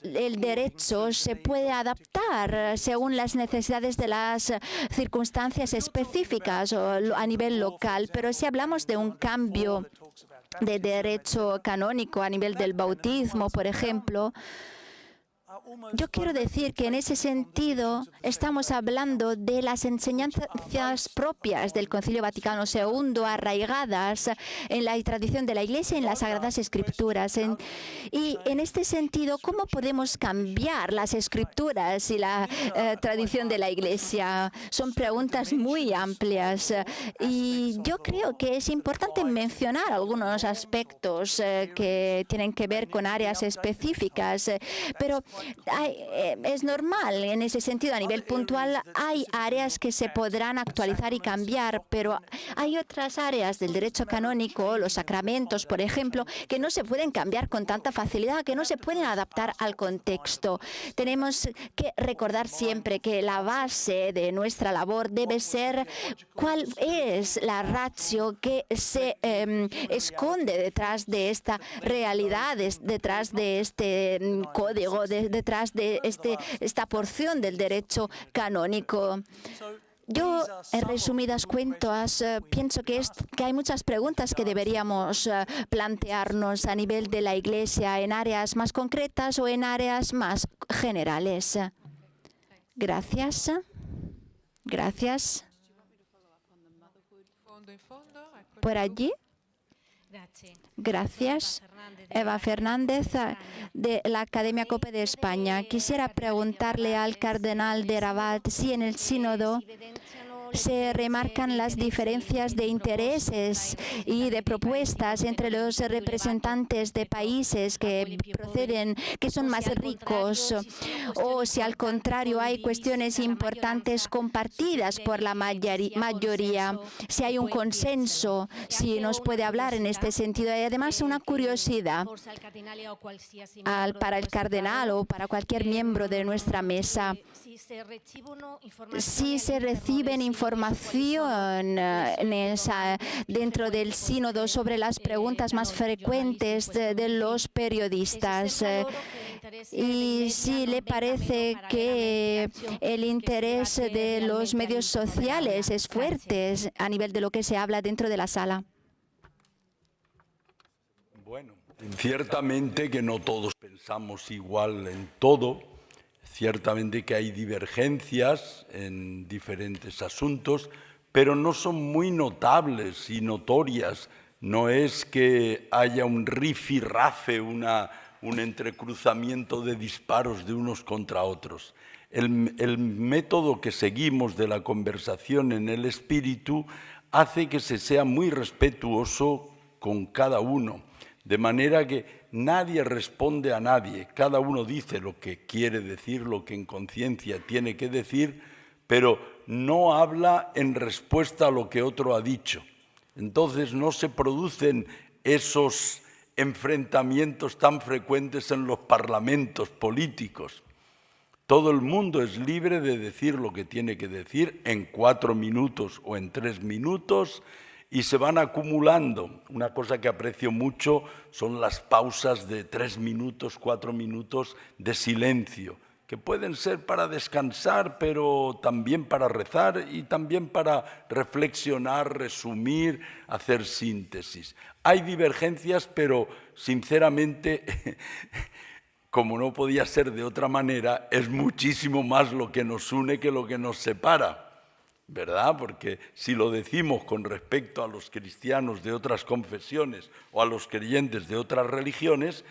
el derecho se puede adaptar según las necesidades de las circunstancias específicas o a nivel local. Pero si hablamos de un cambio de derecho canónico a nivel del bautismo, por ejemplo, yo quiero decir que en ese sentido estamos hablando de las enseñanzas propias del Concilio Vaticano II, arraigadas en la tradición de la Iglesia y en las Sagradas Escrituras. Y en este sentido, ¿cómo podemos cambiar las Escrituras y la tradición de la Iglesia? Son preguntas muy amplias y yo creo que es importante mencionar algunos aspectos que tienen que ver con áreas específicas, pero es normal en ese sentido. A nivel puntual hay áreas que se podrán actualizar y cambiar, pero hay otras áreas del derecho canónico, los sacramentos, por ejemplo, que no se pueden cambiar con tanta facilidad, que no se pueden adaptar al contexto. Tenemos que recordar siempre que la base de nuestra labor debe ser cuál es la ratio que se esconde detrás de esta realidad, detrás de este código, detrás de esta porción del derecho canónico. Yo, en resumidas cuentas, pienso que hay muchas preguntas que deberíamos plantearnos a nivel de la Iglesia en áreas más concretas o en áreas más generales. Gracias. Gracias. Por allí. Gracias. Eva Fernández, de la Academia COPE de España. Quisiera preguntarle al cardenal de Rabat si en el sínodo se remarcan las diferencias de intereses y de propuestas entre los representantes de países que son más ricos, o si al contrario hay cuestiones importantes compartidas por la mayoría, si hay un consenso, si nos puede hablar en este sentido. Y además una curiosidad para el cardenal o para cualquier miembro de nuestra mesa: si se reciben informaciones dentro del sínodo sobre las preguntas más frecuentes de los periodistas, y si le parece que el interés de los medios sociales es fuerte a nivel de lo que se habla dentro de la sala. Bueno, ciertamente que no todos pensamos igual en todo, ciertamente que hay divergencias en diferentes asuntos, pero no son muy notables y notorias. No es que haya un rifirrafe, un entrecruzamiento de disparos de unos contra otros. El método que seguimos de la conversación en el espíritu hace que se sea muy respetuoso con cada uno, de manera que nadie responde a nadie, cada uno dice lo que quiere decir, lo que en conciencia tiene que decir, pero no habla en respuesta a lo que otro ha dicho. Entonces no se producen esos enfrentamientos tan frecuentes en los parlamentos políticos. Todo el mundo es libre de decir lo que tiene que decir en 4 minutos o en 3 minutos, y se van acumulando. Una cosa que aprecio mucho son las pausas de 3 minutos, 4 minutos de silencio, que pueden ser para descansar, pero también para rezar y también para reflexionar, resumir, hacer síntesis. Hay divergencias, pero sinceramente, como no podía ser de otra manera, es muchísimo más lo que nos une que lo que nos separa, ¿verdad? Porque si lo decimos con respecto a los cristianos de otras confesiones o a los creyentes de otras religiones,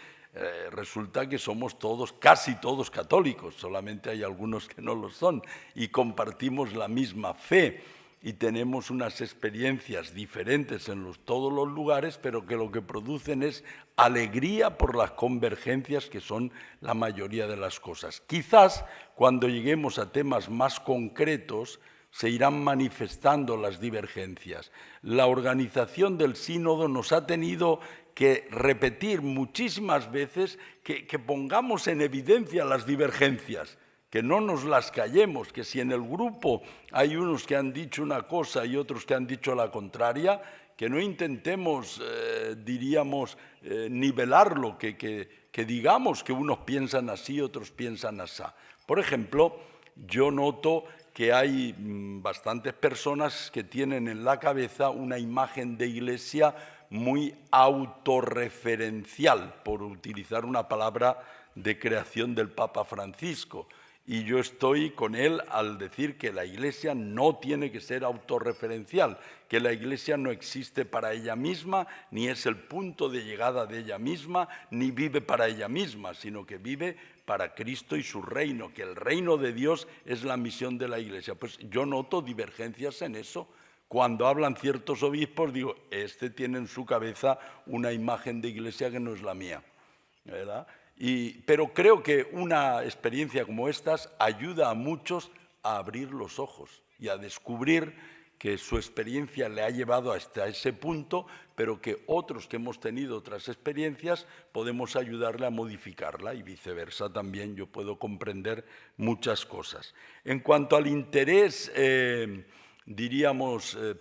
resulta que somos todos, casi todos católicos, solamente hay algunos que no lo son, y compartimos la misma fe y tenemos unas experiencias diferentes en todos los lugares, pero que lo que producen es alegría por las convergencias, que son la mayoría de las cosas. Quizás cuando lleguemos a temas más concretos se irán manifestando las divergencias. La organización del sínodo nos ha tenido que repetir muchísimas veces que pongamos en evidencia las divergencias, que no nos las callemos, que si en el grupo hay unos que han dicho una cosa y otros que han dicho la contraria, que no intentemos, nivelarlo, que digamos que unos piensan así, otros piensan así. Por ejemplo, yo noto que hay bastantes personas que tienen en la cabeza una imagen de iglesia muy autorreferencial, por utilizar una palabra de creación del Papa Francisco. Y yo estoy con él al decir que la Iglesia no tiene que ser autorreferencial, que la Iglesia no existe para ella misma, ni es el punto de llegada de ella misma, ni vive para ella misma, sino que vive para Cristo y su reino, que el reino de Dios es la misión de la Iglesia. Pues yo noto divergencias en eso. Cuando hablan ciertos obispos, digo, este tiene en su cabeza una imagen de Iglesia que no es la mía, ¿verdad? Pero creo que una experiencia como estas ayuda a muchos a abrir los ojos y a descubrir que su experiencia le ha llevado hasta ese punto, pero que otros que hemos tenido otras experiencias podemos ayudarle a modificarla, y viceversa también. Yo puedo comprender muchas cosas. En cuanto al interés,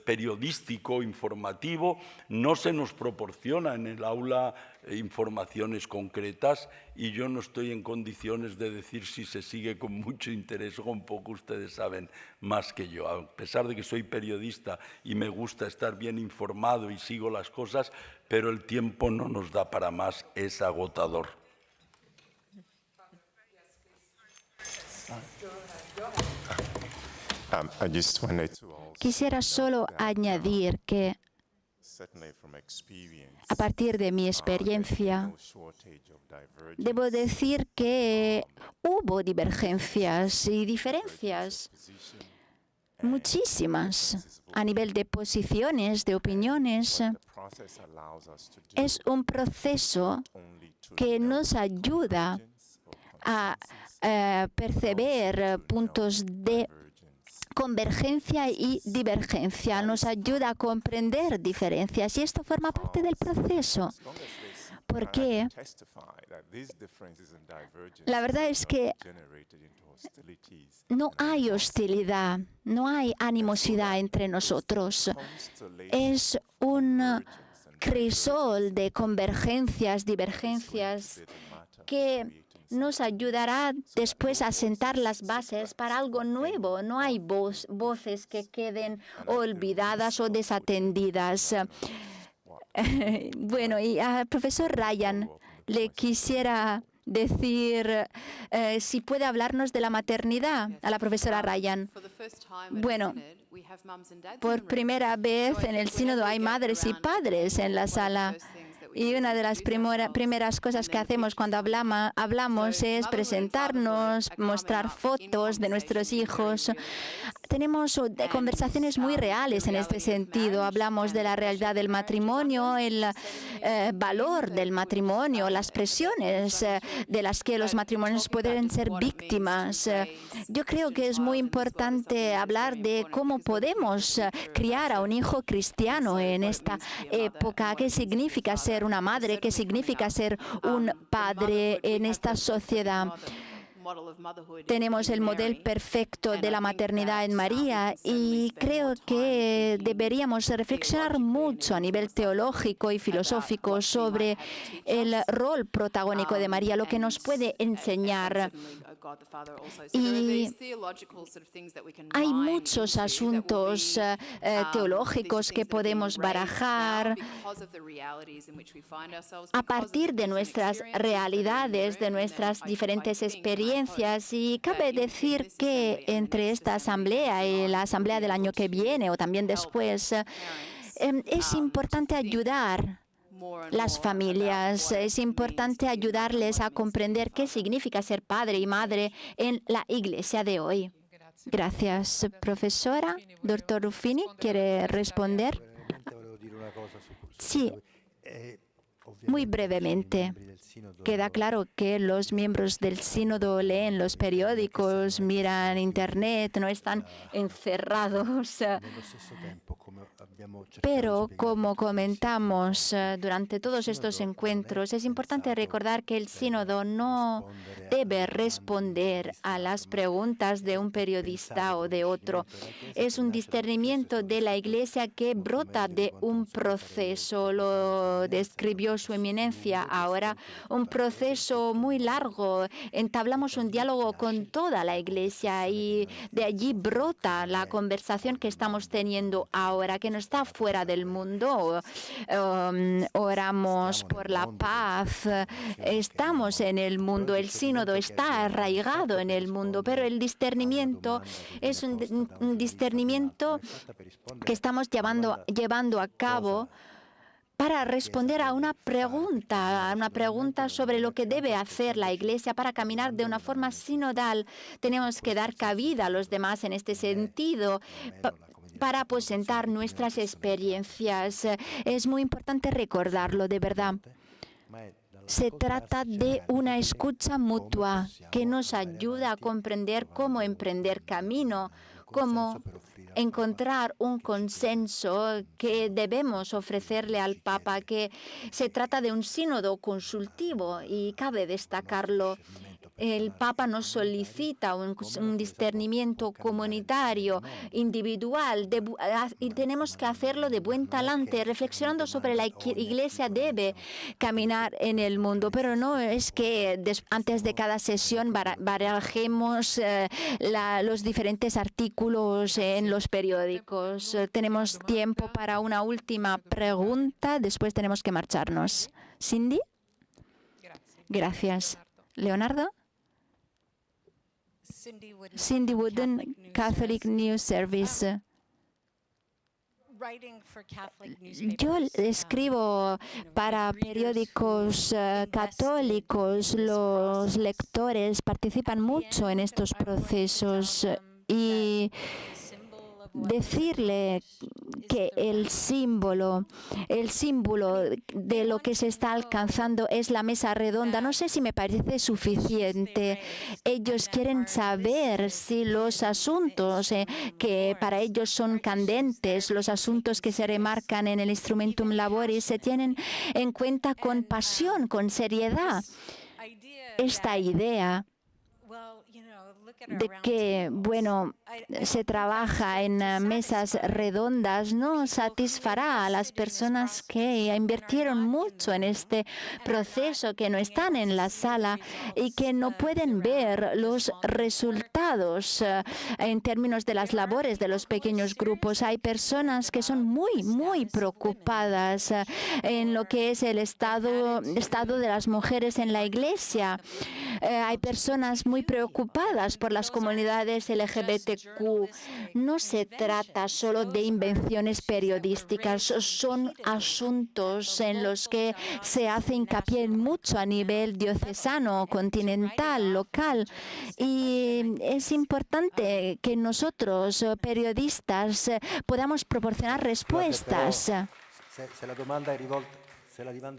periodístico, informativo, no se nos proporciona en el aula informaciones concretas, y yo no estoy en condiciones de decir si se sigue con mucho interés o con poco. Ustedes saben más que yo. A pesar de que soy periodista y me gusta estar bien informado y sigo las cosas, pero el tiempo no nos da para más, es agotador. Quisiera solo añadir que, a partir de mi experiencia, debo decir que hubo divergencias y diferencias muchísimas, a nivel de posiciones, de opiniones. Es un proceso que nos ayuda a percibir puntos de convergencia y divergencia, nos ayuda a comprender diferencias y esto forma parte del proceso. Porque la verdad es que no hay hostilidad, no hay animosidad entre nosotros. Es un crisol de convergencias, divergencias, que nos ayudará después a sentar las bases para algo nuevo. No hay voces que queden olvidadas o desatendidas. Bueno, y al profesor Ryan le quisiera decir si puede hablarnos de la maternidad, a la profesora Ryan. Bueno, por primera vez en el sínodo hay madres y padres en la sala. Y una de las primeras cosas que hacemos cuando hablamos es presentarnos, mostrar fotos de nuestros hijos. Tenemos conversaciones muy reales en este sentido. Hablamos de la realidad del matrimonio, el valor del matrimonio, las presiones de las que los matrimonios pueden ser víctimas. Yo creo que es muy importante hablar de cómo podemos criar a un hijo cristiano en esta época. ¿Qué significa ser una madre? ¿Qué significa ser un padre en esta sociedad? Tenemos el modelo perfecto de la maternidad en María y creo que deberíamos reflexionar mucho a nivel teológico y filosófico sobre el rol protagónico de María, lo que nos puede enseñar. Y hay muchos asuntos teológicos que podemos barajar a partir de nuestras realidades, de nuestras diferentes experiencias. Y cabe decir que entre esta asamblea y la asamblea del año que viene o también después, es importante ayudar las familias, es importante ayudarles a comprender qué significa ser padre y madre en la iglesia de hoy. Gracias, profesora. Doctor Ruffini, ¿quiere responder? Sí, muy brevemente. Queda claro que los miembros del sínodo leen los periódicos, miran internet, no están encerrados. Pero, como comentamos durante todos estos encuentros, es importante recordar que el sínodo no debe responder a las preguntas de un periodista o de otro. Es un discernimiento de la Iglesia que brota de un proceso, lo describió su eminencia ahora, un proceso muy largo. Entablamos un diálogo con toda la Iglesia y de allí brota la conversación que estamos teniendo ahora, que no está fuera del mundo. Oramos por la paz, estamos en el mundo, el sínodo está arraigado en el mundo, pero el discernimiento es un discernimiento que estamos llevando a cabo para responder a una pregunta sobre lo que debe hacer la Iglesia para caminar de una forma sinodal. Tenemos que dar cabida a los demás en este sentido para aposentar nuestras experiencias. Es muy importante recordarlo, de verdad. Se trata de una escucha mutua que nos ayuda a comprender cómo emprender camino, cómo encontrar un consenso que debemos ofrecerle al Papa, que se trata de un sínodo consultivo y cabe destacarlo. El Papa nos solicita un discernimiento comunitario, individual, y tenemos que hacerlo de buen talante, reflexionando sobre la Iglesia debe caminar en el mundo, pero no es que antes de cada sesión barajemos los diferentes artículos en los periódicos. Tenemos tiempo para una última pregunta, después tenemos que marcharnos. Cindy. Gracias. Leonardo. Cindy Wooden, Catholic News Service. Yo escribo para periódicos católicos. Los lectores participan mucho en estos procesos y decirle que el símbolo de lo que se está alcanzando es la mesa redonda, no sé si me parece suficiente. Ellos quieren saber si los asuntos que para ellos son candentes, los asuntos que se remarcan en el Instrumentum Laboris, se tienen en cuenta con pasión, con seriedad. Esta idea de que, bueno, se trabaja en mesas redondas no satisfará a las personas que invirtieron mucho en este proceso, que no están en la sala y que no pueden ver los resultados en términos de las labores de los pequeños grupos. Hay personas que son muy preocupadas en lo que es el estado de las mujeres en la Iglesia. Hay personas muy preocupadas por las comunidades LGBTQ. No se trata solo de invenciones periodísticas, son asuntos en los que se hace hincapié mucho a nivel diocesano, continental, local. Y es importante que nosotros, periodistas, podamos proporcionar respuestas.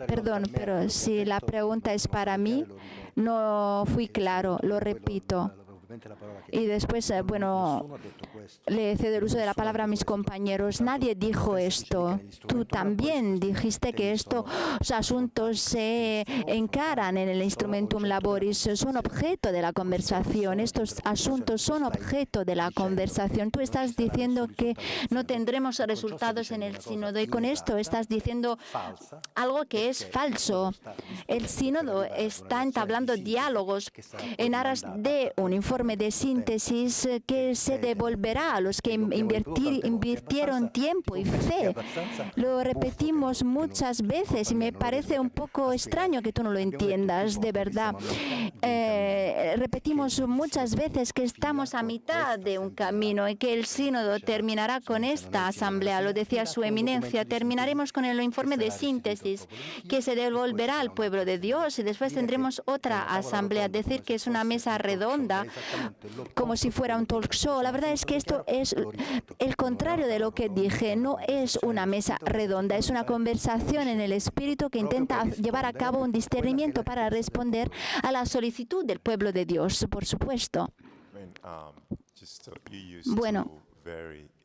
Perdón, pero si la pregunta es para mí, no fui claro, lo repito. Y después, bueno, le cedo el uso de la palabra a mis compañeros. Nadie dijo esto. Tú también dijiste que estos asuntos se encaran en el Instrumentum Laboris, son objeto de la conversación. Estos asuntos son objeto de la conversación. Tú estás diciendo que no tendremos resultados en el sínodo y con esto estás diciendo algo que es falso. El sínodo está entablando diálogos en aras de un informe de síntesis que se devolverá a los que invirtieron tiempo y fe. Lo repetimos muchas veces y me parece un poco extraño que tú no lo entiendas, de verdad. Repetimos muchas veces que estamos a mitad de un camino y que el sínodo terminará con esta asamblea. Lo decía su eminencia, terminaremos con el informe de síntesis que se devolverá al pueblo de Dios y después tendremos otra asamblea. Decir que es una mesa redonda como si fuera un talk show. La verdad es que esto es el contrario de lo que dije. No es una mesa redonda, es una conversación en el espíritu que intenta llevar a cabo un discernimiento para responder a la solicitud del pueblo de Dios, por supuesto. Bueno,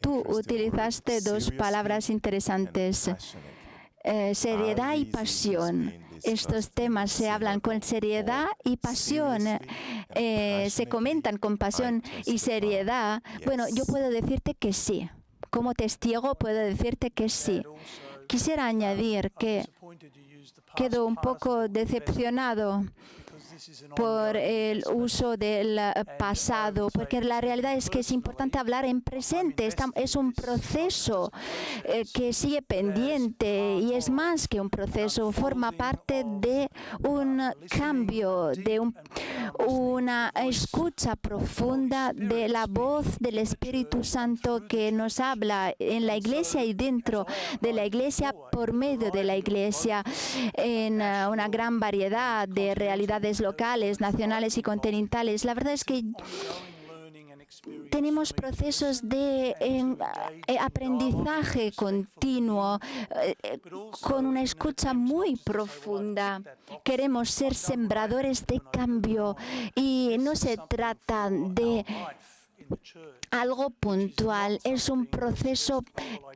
tú utilizaste dos palabras interesantes. Seriedad y pasión. Estos temas se hablan con seriedad y pasión, se comentan con pasión y seriedad. Bueno, yo puedo decirte que sí. Como testigo puedo decirte que sí. Quisiera añadir que quedo un poco decepcionado por el uso del pasado, porque la realidad es que es importante hablar en presente. Es un proceso que sigue pendiente y es más que un proceso, forma parte de un cambio, de una escucha profunda de la voz del Espíritu Santo que nos habla en la Iglesia y dentro de la Iglesia, por medio de la Iglesia, en una gran variedad de realidades locales, nacionales y continentales. La verdad es que tenemos procesos de aprendizaje continuo, con una escucha muy profunda. Queremos ser sembradores de cambio y no se trata de algo puntual, es un proceso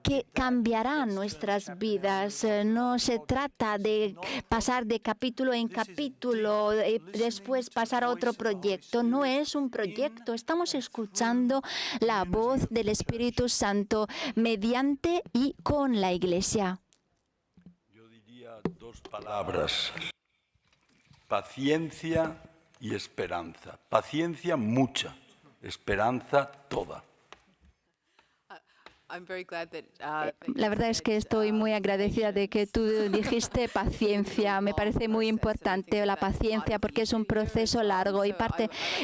que cambiará nuestras vidas. No se trata de pasar de capítulo en capítulo y después pasar a otro proyecto. No es un proyecto, estamos escuchando la voz del Espíritu Santo mediante y con la Iglesia. Yo diría dos palabras: paciencia y esperanza. Paciencia mucha. Esperanza toda. La verdad es que estoy muy agradecida de que tú dijiste paciencia. Me parece muy importante la paciencia porque es un proceso largo y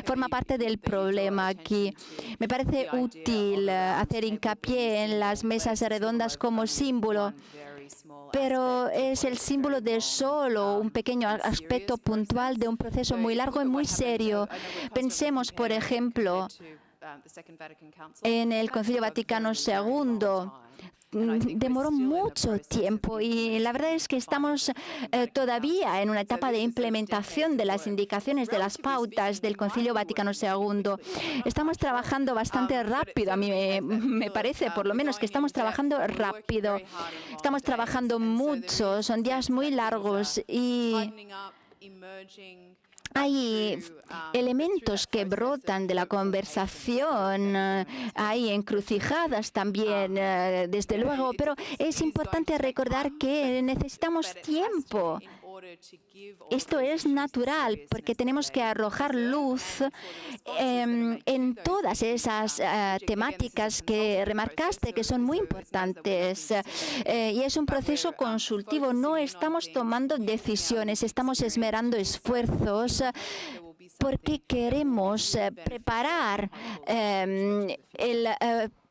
forma parte del problema aquí. Me parece útil hacer hincapié en las mesas redondas como símbolo, pero es el símbolo de solo un pequeño aspecto puntual de un proceso muy largo y muy serio. Pensemos, por ejemplo, en el Concilio Vaticano II. Demoró mucho tiempo y la verdad es que estamos todavía en una etapa de implementación de las indicaciones, de las pautas del Concilio Vaticano II. Estamos trabajando bastante rápido, a mí me parece, por lo menos, que estamos trabajando rápido. Estamos trabajando mucho, son días muy largos y hay elementos que brotan de la conversación, hay encrucijadas también, desde luego, pero es importante recordar que necesitamos tiempo. Esto es natural porque tenemos que arrojar luz en todas esas temáticas que remarcaste, que son muy importantes. Y es un proceso consultivo. No estamos tomando decisiones, estamos esmerando esfuerzos porque queremos preparar el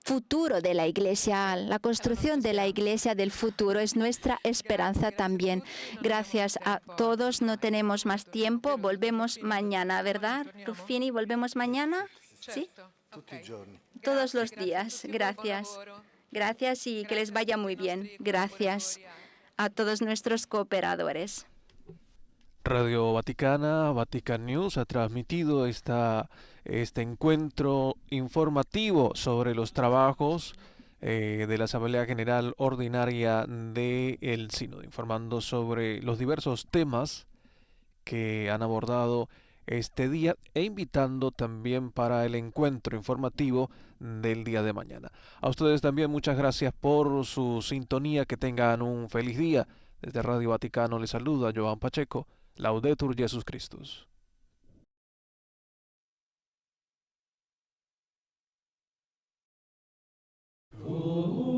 futuro de la Iglesia, la construcción de la Iglesia del futuro es nuestra esperanza también. Gracias a todos, no tenemos más tiempo, volvemos mañana, ¿verdad, Ruffini? ¿Volvemos mañana? ¿Sí? Todos los días, gracias. Gracias y que les vaya muy bien. Gracias a todos nuestros cooperadores. Radio Vaticana, Vatican News, ha transmitido este encuentro informativo sobre los trabajos de la Asamblea General Ordinaria del Sínodo, informando sobre los diversos temas que han abordado este día e invitando también para el encuentro informativo del día de mañana. A ustedes también muchas gracias por su sintonía, que tengan un feliz día. Desde Radio Vaticano les saluda Joan Pacheco. Laudetur Jesus Christus. Oh.